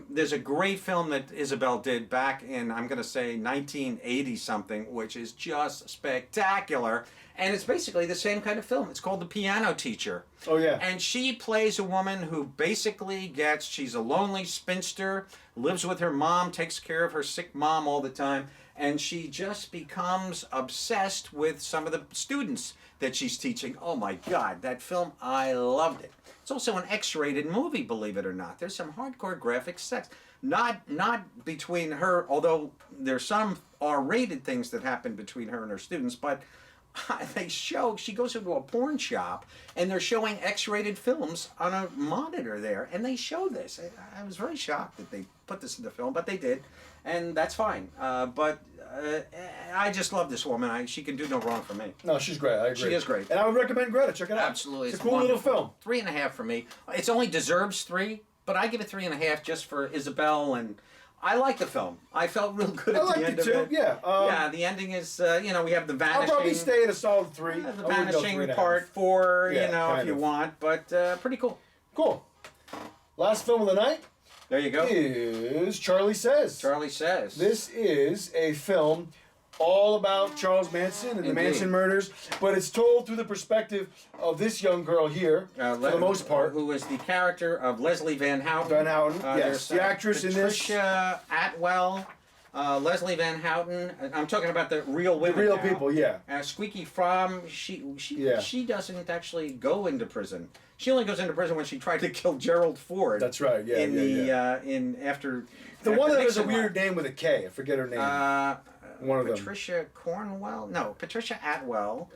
there's a great film that Isabel did back in, I'm going to say, 1980 something, which is just spectacular. And it's basically the same kind of film. It's called The Piano Teacher. Oh, yeah. And she plays a woman who basically she's a lonely spinster, lives with her mom, takes care of her sick mom all the time, and she just becomes obsessed with some of the students that she's teaching. Oh my God, that film, I loved it. It's also an X-rated movie, believe it or not. There's some hardcore graphic sex. Not between her, although there's some R-rated things that happen between her and her students, but she goes into a porn shop and they're showing X-rated films on a monitor there, and they show this. I was very shocked that they put this in the film, but they did, and that's fine. But I just love this woman. She can do no wrong for me. No, she's great. I agree. She is great. And I would recommend Greta. Check it out. Absolutely, It's a cool little film. 3.5 for me. It only deserves 3, but I give it 3.5 just for Isabel, and I like the film. I felt real good at liked the end it of too, it. yeah. Yeah, the ending is we have the vanishing. I'll probably stay at a solid 3. The I wouldn't go vanishing 3.5. part 4, Yeah, if kind you of. want, but pretty cool. Cool. Last film of the night There you go. is Charlie Says. Charlie Says. This is a film all about Charles Manson and the Indeed. Manson murders, but it's told through the perspective of this young girl here, for the most part. Who is the character of Leslie Van Houten. Van Houten, yes. There's, The actress in this. Patricia Atwell, Leslie Van Houten. I'm talking about the real women. The real now. people, yeah. Squeaky Fromm. She doesn't actually go into prison. She only goes into prison when she tried to kill Gerald Ford. That's right, yeah. After The one that has a Nixon weird left. name with a K. I forget her name. One of them. Patricia Cornwell? No, Patricia Atwell.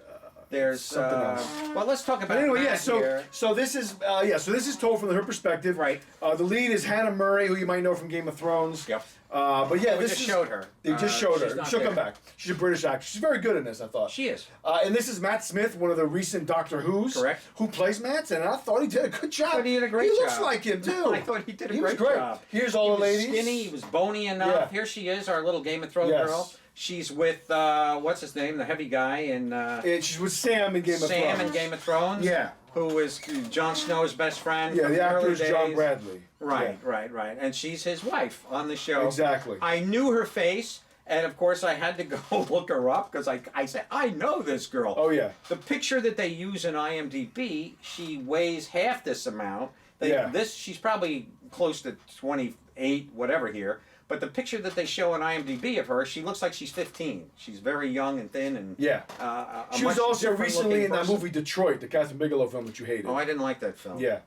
There's something else. Well, let's talk about. But anyway, Matt here. so this is told from her perspective. Right. The lead is Hannah Murray, who you might know from Game of Thrones. Yep. But yeah, We this just is, showed her. They just showed she's her. not She'll there. come back. She's a British actress. She's very good in this, I thought. She is. And this is Matt Smith, one of the recent Doctor Who's. Correct. Who plays Manson, and I thought he did a good job. I thought he did a great He looks job. like him, too. I thought he did a He was great great. job. Here's all the ladies. He was skinny. He was bony enough. Yeah. Here she is, our little Game of Thrones Yes. girl. She's with what's his name, the heavy guy in And she's with Sam in Game of Thrones. Sam in Game of Thrones. Yeah. Who is Jon Snow's best friend? Yeah, from the actor early is John days. Bradley. Right, right. And she's his wife on the show. Exactly. I knew her face, and of course I had to go look her up because I said, I know this girl. Oh, yeah. The picture that they use in IMDb, she weighs half this amount. Yeah. She's probably close to 28, whatever here. But the picture that they show on IMDb of her, she looks like she's 15. She's very young and thin and Yeah. a She was much also different recently looking in that person. movie Detroit, the Catherine Bigelow film that you hated. Oh, I didn't like that film. Yeah.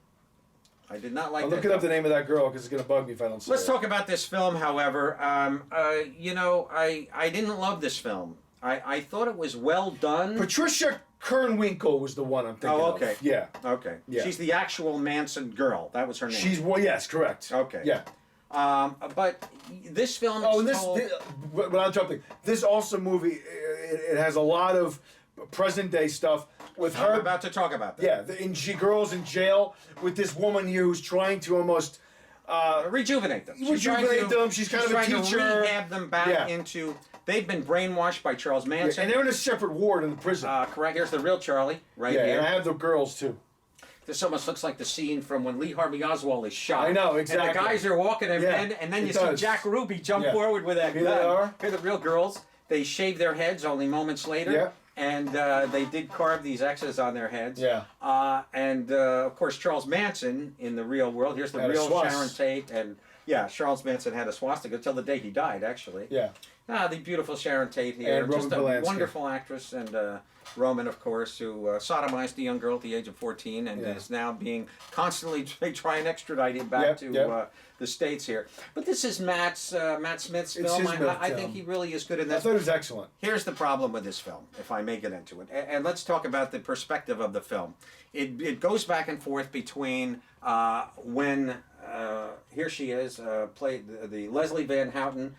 I did not like I'll that look it up the film. name of that girl because it's going to bug me if I don't say Let's it. talk about this film, however. I didn't love this film. I thought it was well done. Patricia Kernwinkle was the one I'm thinking Oh, okay. of. Yeah. Okay. Yeah. She's the actual Manson girl. That was her name. Yes, correct. Okay. Yeah. But this film. Oh, and is this, told- without jumping, this also movie, it has a lot of present day stuff with her. I'm about to talk about that. Yeah, girls in jail with this woman here who's trying to almost Rejuvenate them. rejuvenate them. She's kind of a trying teacher. to rehab them back Yeah. into. They've been brainwashed by Charles Manson. and they're in a separate ward in the prison. Correct. Here's the real Charlie right yeah, here. and I have the girls too. This almost looks like the scene from when Lee Harvey Oswald is shot. I know, exactly. And the guys are walking, and, Yeah, and then you it see does. Jack Ruby jump Yeah. forward with that Here gun. they are. Here are the real girls. They shave their heads only moments later. Yeah. And they did carve these X's on their heads. Yeah. And of course, Charles Manson in the real world. Here's the Had a real swast. Sharon Tate. And yeah, Charles Manson had a swastika till the day he died, actually. Yeah. The beautiful Sharon Tate here. And Roman Just a Polanski. wonderful actress. And Roman, of course, who sodomized a young girl at the age of 14 and Yeah. is now being constantly try and extradite him back to the States here. But this is Matt Smith's It's film. his film. I think he really is good in I this. thought it was excellent. Here's the problem with this film, if I may get into it. And let's talk about the perspective of the film. It goes back and forth between when here she is, played the Leslie Van Houten,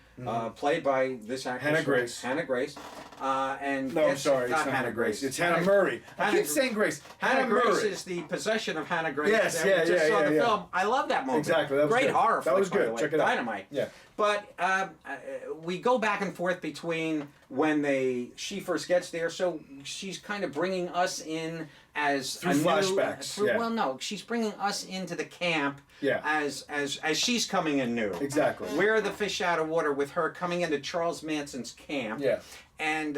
played by this actress. Hannah Grace. Hannah Grace. And No, I'm it's sorry, it's not not Hannah Grace. It's Hannah Murray. I Hannah keep saying Grace. Hannah Grace Murray. is the possession of Hannah Grace. Yes, that we yeah, just yeah, saw yeah, the yeah. film. I love that movie. Exactly, that was Great good. horror That flick, was by the good. way. Check it out. Dynamite. Yeah. But we go back and forth between when she first gets there, so she's kind of bringing us in as Through a new, flashbacks, yeah. Well, no, she's bringing us into the camp. Yeah. As she's coming in new. Exactly. We're the fish out of water with her coming into Charles Manson's camp. Yeah. And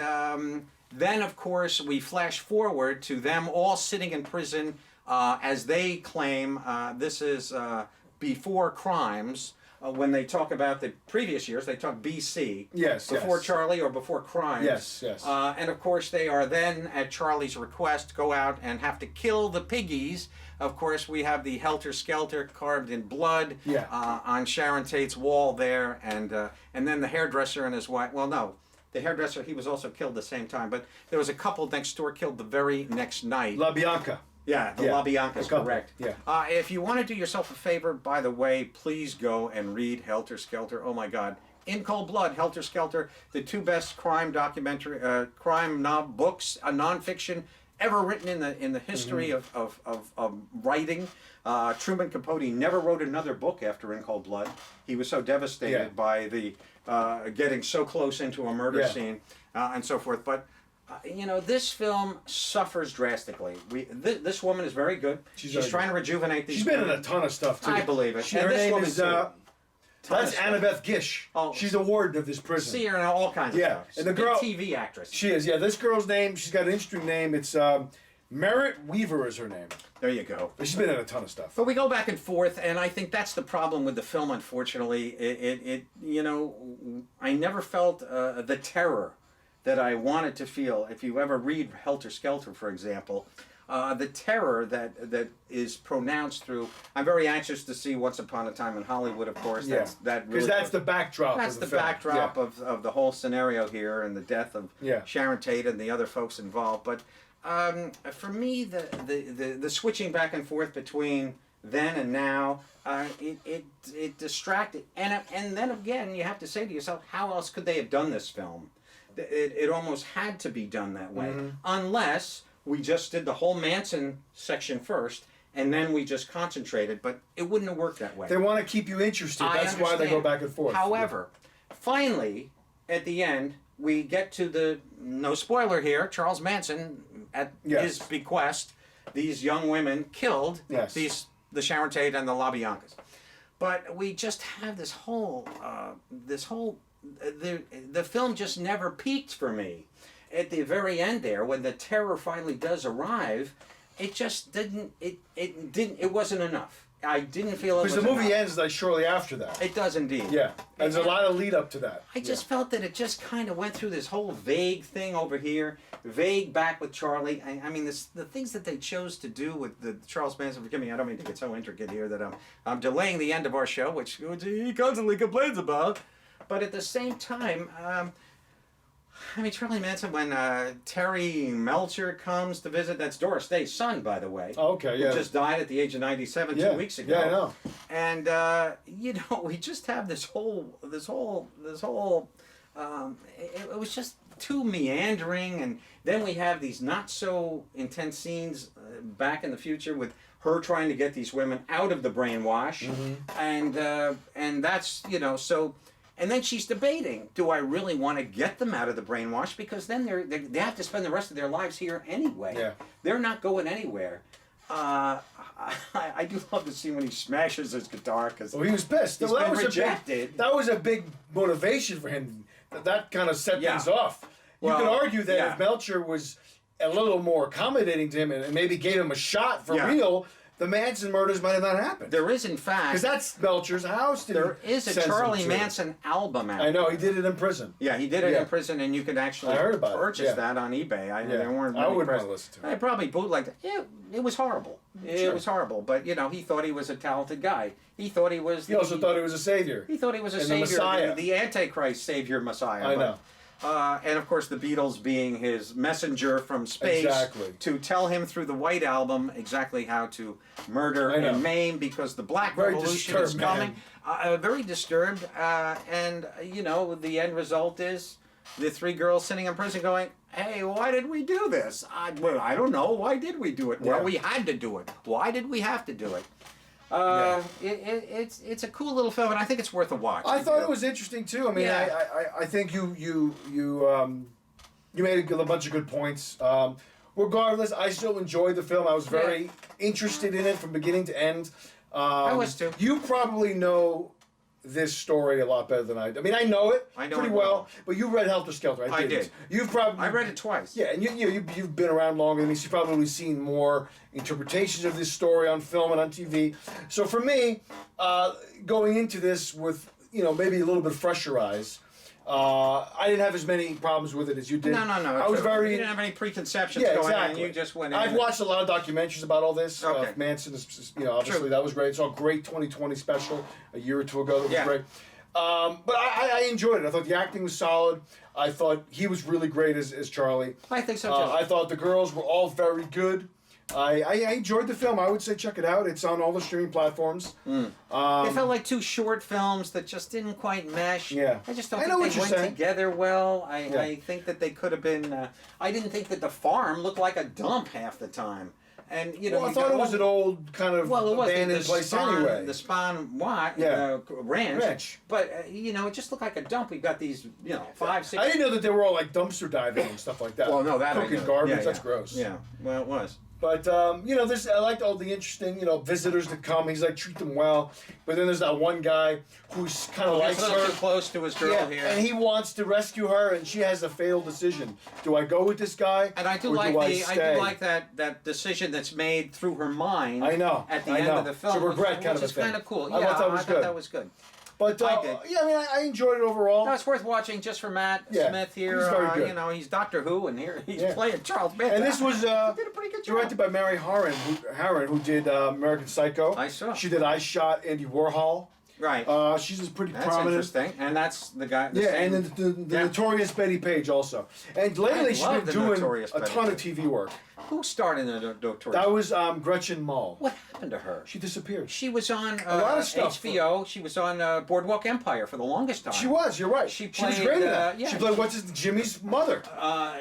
then, of course, we flash forward to them all sitting in prison as they claim this is before crimes. When they talk about the previous years, they talk BC. Yes, Before yes. Charlie or before crimes. Yes, yes. And of course, they are then, at Charlie's request, go out and have to kill the piggies. Of course, we have the helter-skelter carved in blood Yeah. on Sharon Tate's wall there. And then the hairdresser and his wife. Well, no. The hairdresser, he was also killed the same time. But there was a couple next door killed the very next night. La Bianca. Yeah, the Yeah, La Bianca is the couple, correct. yeah. If you want to do yourself a favor, by the way, please go and read Helter Skelter. Oh my God. In Cold Blood, Helter Skelter, the two best crime books, a nonfiction ever written in the history of writing. Truman Capote never wrote another book after In Cold Blood. He was so devastated by the getting so close into a murder scene and so forth. But this film suffers drastically. This woman is very good. She's very trying to rejuvenate these. She's been in women. a ton of stuff too. I believe it. Her And this name woman is too. That's Annabeth Gish. Oh, she's the warden of this prison. See her in all kinds of stuff. And the girl, big TV actress. She is. Yeah, this girl's name. She's got an interesting name. It's Merritt Weaver is her name. There you go. But she's been in a ton of stuff. But we go back and forth, and I think that's the problem with the film. Unfortunately, it you know, I never felt the terror that I wanted to feel. If you ever read Helter Skelter, for example, the terror that is pronounced through. I'm very anxious to see Once Upon a Time in Hollywood, of course. Yeah. Because that's the backdrop. That's of the the film. backdrop of the whole scenario here, and the death of Sharon Tate and the other folks involved. But for me, the switching back and forth between then and now, it distracted. And then again, you have to say to yourself, how else could they have done this film? It almost had to be done that way, unless we just did the whole Manson section first, and then we just concentrated. But it wouldn't have worked that way. They want to keep you interested. That's why they go back and forth. However, finally, at the end, we get to the, no spoiler here, Charles Manson, at his bequest, these young women killed the Sharon Tate and the LaBiancas. But we just have this whole the film just never peaked for me. At the very end there, when the terror finally does arrive, it just didn't. It wasn't enough. I didn't feel it was because the movie enough. ends like shortly after that. It does indeed. Yeah, there's a lot of lead up to that. I just felt that it just kind of went through this whole vague thing over here, vague back with Charlie. I mean, the things that they chose to do with the Charles Manson. Forgive me, I don't mean to get so intricate here that I'm delaying the end of our show, which he constantly complains about. But at the same time, I mean, Charlie Manson, when Terry Melcher comes to visit, that's Doris Day's son, by the way. Oh, okay, yeah. Who just died at the age of 97 2 weeks ago. Yeah, I know. And you know, we just have this whole. It was just too meandering, and then we have these not so intense scenes back in the future with her trying to get these women out of the brainwash, and that's so. And then she's debating, do I really want to get them out of the brainwash? Because then they have to spend the rest of their lives here anyway. Yeah. They're not going anywhere. I do love the scene when he smashes his guitar because he was pissed. He's been rejected. That was a big motivation for him. That kind of set things off. You could argue that if Melcher was a little more accommodating to him and maybe gave him a shot for real, the Manson murders might have not happened. There is, in fact... Because that's Melcher's house. There is a Charlie Manson album out. I know, he did it in prison. Yeah, he did it in prison, and you could actually purchase that on eBay. I wouldn't want to listen to it. I probably bootlegged it. Yeah, it was horrible. It was horrible, but, he thought he was a talented guy. He thought he was... He also thought he was a savior. He thought he was a savior. The Messiah. The Antichrist savior Messiah. I know. And of course the Beatles being his messenger from space to tell him through the White Album exactly how to murder and maim, because the Black Revolution is coming. Very disturbed, and the end result is the three girls sitting in prison going, hey, why did we do this? I don't know. Why did we do it? Well, we had to do it. Why did we have to do it? It's a cool little film, and I think it's worth a watch. I thought it was interesting too. I mean, I think you made a bunch of good points. Regardless, I still enjoyed the film. I was very interested in it from beginning to end. I was too. You probably know this story a lot better than I do. I mean, I know it pretty well, but you read Helter Skelter. I did. I read it twice. Yeah, and you've been around longer than me, so you've probably seen more interpretations of this story on film and on TV. So for me, going into this with maybe a little bit fresher eyes, I didn't have as many problems with it as you did. No. I was you didn't have any preconceptions going on. You just went in. I've watched a lot of documentaries about all this. Manson, obviously that was great. It's all great 2020 special a year or two ago. That was great. But I enjoyed it. I thought the acting was solid. I thought he was really great as Charlie. I think so too. I thought the girls were all very good. I enjoyed the film. I would say check it out. It's on all the streaming platforms. They felt like two short films that just didn't quite mesh. Yeah. I just don't think they went together well. I think that they could have been... I didn't think that the farm looked like a dump half the time. And I thought it was an old kind of abandoned place anyway. The Spawn Ranch. But it just looked like a dump. We've got these 5, 6. I didn't know that they were all like dumpster diving and stuff like that. Well, no, that cooking garbage. That's gross. Yeah, well, it was. But I liked all the interesting, visitors that come. He's like treat them well. But then there's that one guy who's kind of likes a little her. too close to his girl here, and he wants to rescue her, and she has a failed decision. Do I go with this guy? And I do like I do like that decision that's made through her mind. I know. At the end of the film, it's a regret which kind of a is thing. kind of cool. I Yeah, thought that was good. But I enjoyed it overall. No, it's worth watching just for Matt Smith here. He's very good. He's Doctor Who, and here he's playing Charles Banter. And this was did a pretty good job. directed by Mary Harron, who did American Psycho. I saw. She did I Shot Andy Warhol. Right. She's pretty That's prominent. interesting. And that's the guy. And then the notorious Betty Page also. And lately she's been doing a ton of TV work. Who starred in the Notorious? That was Gretchen Mol. What happened to her? She disappeared. She was on a lot of stuff. HBO. She was on Boardwalk Empire for the longest time. She was. You're right. She was great in that. yeah. She played Jimmy's mother.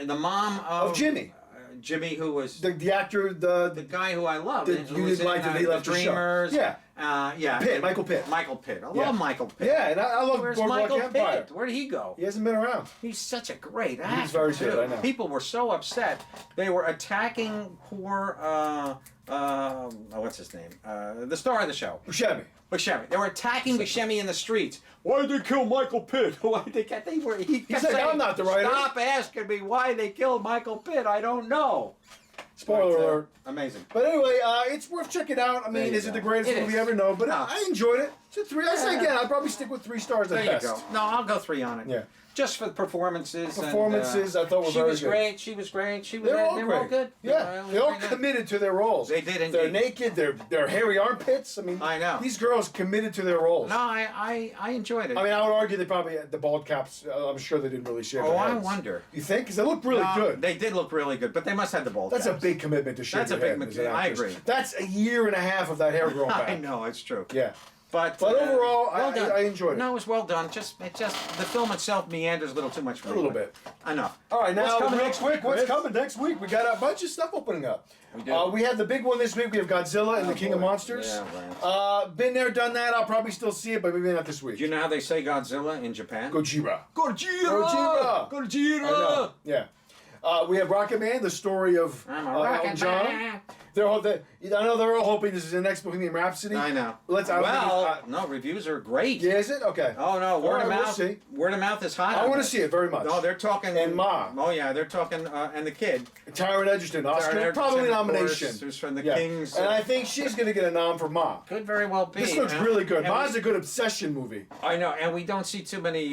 The mom of Jimmy. Jimmy, who was the actor, the guy who I loved. you didn't like that he left the show. Dreamers. Yeah. Michael Pitt. Michael Pitt. I love Michael Pitt. Yeah, and I love Where's Boardwalk Michael Empire. Pitt? Where did he go? He hasn't been around. He's such a great actor. He's very good, I know. People were so upset. They were attacking poor, what's his name? The star of the show. Buscemi. They were attacking Buscemi in the streets. Why did they kill Michael Pitt? Why did they kept He's like, saying, I'm not the writer. Stop asking me why they killed Michael Pitt. I don't know. Spoiler alert. Amazing. But anyway, it's worth checking out. I mean, is it the greatest movie ever? No, but I enjoyed it. It's a 3. I say again, I'd probably stick with 3 stars at best. There you go. No, I'll go 3 on it. Yeah. Just for the performances. I thought were very good. She was great. They were all good. Yeah, they all committed to their roles. They did indeed. They're naked. They're hairy armpits. I mean, I know. These girls committed to their roles. No, I enjoyed it. I mean, I would argue they probably had the bald caps. I'm sure they didn't really shave their heads. I wonder. You think? Because they look really good. They did look really good, but they must have the bald That's caps. a big commitment to shave That's a your big head. I agree. That's a year and a half of that hair growing back. I know, it's true. Yeah. But overall, well I enjoyed it. No, it was well done. Just the film itself meanders a little too much for me. A little bit. Enough. All right, now What's coming real next quick, week, what's Chris? coming next week? We got a bunch of stuff opening up. We do. We had the big one this week. We have Godzilla and the King of Monsters. Yeah, right. Been there, done that. I'll probably still see it, but maybe not this week. Do you know how they say Godzilla in Japan? Gojira. Gojira! I know. Yeah. We have Rocket Man, the story of I'm a Rocket Elton John. Man. I know they're all hoping this is the next Bohemian Rhapsody. I know. No, reviews are great. Yeah, is it? Okay. Oh no, word of mouth. We'll see. Word of mouth is hot. I want to see it very much. No, they're talking. And Ma. Oh yeah, they're talking. And the kid. Taron Egerton, Oscar, Taron probably Egerton, of nomination. course, who's from the Kings. And I think she's going to get a nom for Ma. Could very well be. This looks really good. Ma's a good obsession movie. I know, and we don't see too many.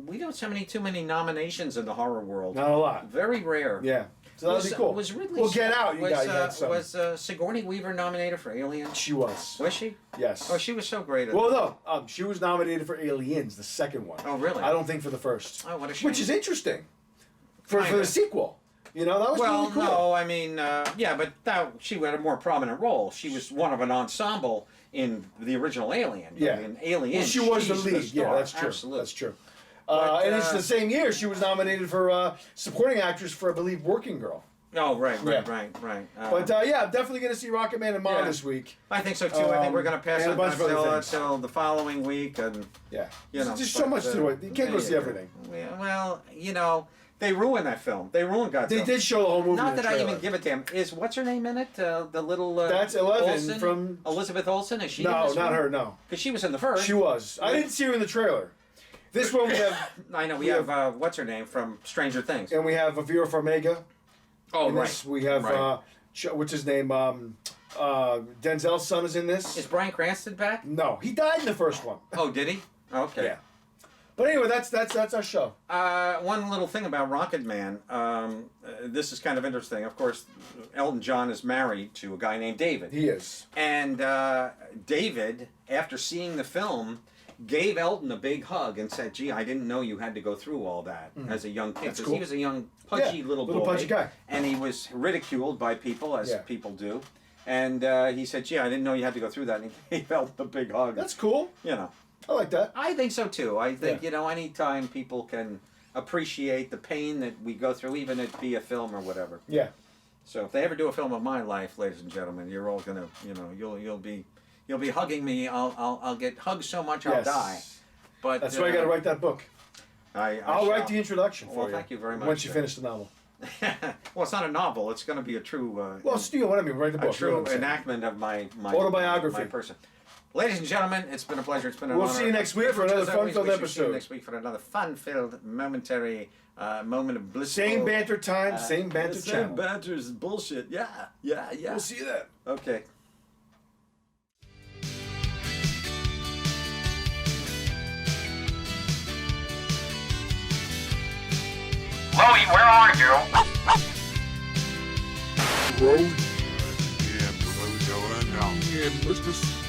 We don't see too many nominations in the horror world. Not a lot. Very rare. Yeah. So that'll be cool. Was Ridley Well, Get Out. You got some. Was Sigourney Weaver nominated for Alien? She was. Was she? Yes. Oh, she was so great at Well, no. She was nominated for Aliens, the second one. Oh, really? I don't think for the first. Oh, what a shame. Which is interesting. For the sequel. You know, that was really cool. No, I mean, but she had a more prominent role. She was one of an ensemble in the original Alien. Yeah. In Alien, well, she was the lead. star. That's true. Absolutely. That's true. But, and it's the same year she was nominated for supporting actress for, I believe, Working Girl. Oh, right. But definitely going to see Rocket Man and Ma this week. I think so too. I think we're going to pass on Godzilla until the following week, and there's just so much to it. You can't go see everything. Well, they ruined that film. They ruined Godzilla. They did show the whole movie. Not in the that I trailer. even give a damn. Is what's her name in it? The little. That's 11 Olsen? from Elizabeth Olsen. Is she? No, in this not one? her. No. Because she was in the first. She was. I didn't see her in the trailer. This one we have. I know we have what's her name from Stranger Things. And we have Vera Farmiga. Oh, in this. We have what's his name? Denzel's son is in this. Is Bryan Cranston back? No, he died in the first one. Oh, did he? Okay. Yeah. But anyway, that's our show. One little thing about Rocket Man. This is kind of interesting. Of course, Elton John is married to a guy named David. He is. And David, after seeing the film, gave Elton a big hug and said, "Gee, I didn't know you had to go through all that as a young kid." Because he was a young, pudgy little boy. Pudgy guy. And he was ridiculed by people, as people do. And he said, "Gee, I didn't know you had to go through that." And he gave Elton a big hug. That's cool. I like that. I think so too. I think, anytime people can appreciate the pain that we go through, even it be a film or whatever. Yeah. So if they ever do a film of my life, ladies and gentlemen, you're all gonna, you'll be hugging me. I'll get hugged so much I'll die. But that's why you got to write that book. I'll write the introduction for you. Well, thank you very much. Once you finish the novel. Well, it's not a novel. It's going to be a true. Well, steal. What I mean, write the book. A true enactment of my autobiography. My person. Ladies and gentlemen, it's been a pleasure. It's been an honor. We'll see you next week for another fun-filled episode. See you next week for another fun-filled, momentary moment of bliss. Same banter time, same banter channel. Same banter's bullshit. Yeah. We'll see you then. Okay. Chloe, where are you? Road. Yeah, going down. Yeah, Mr. Slam.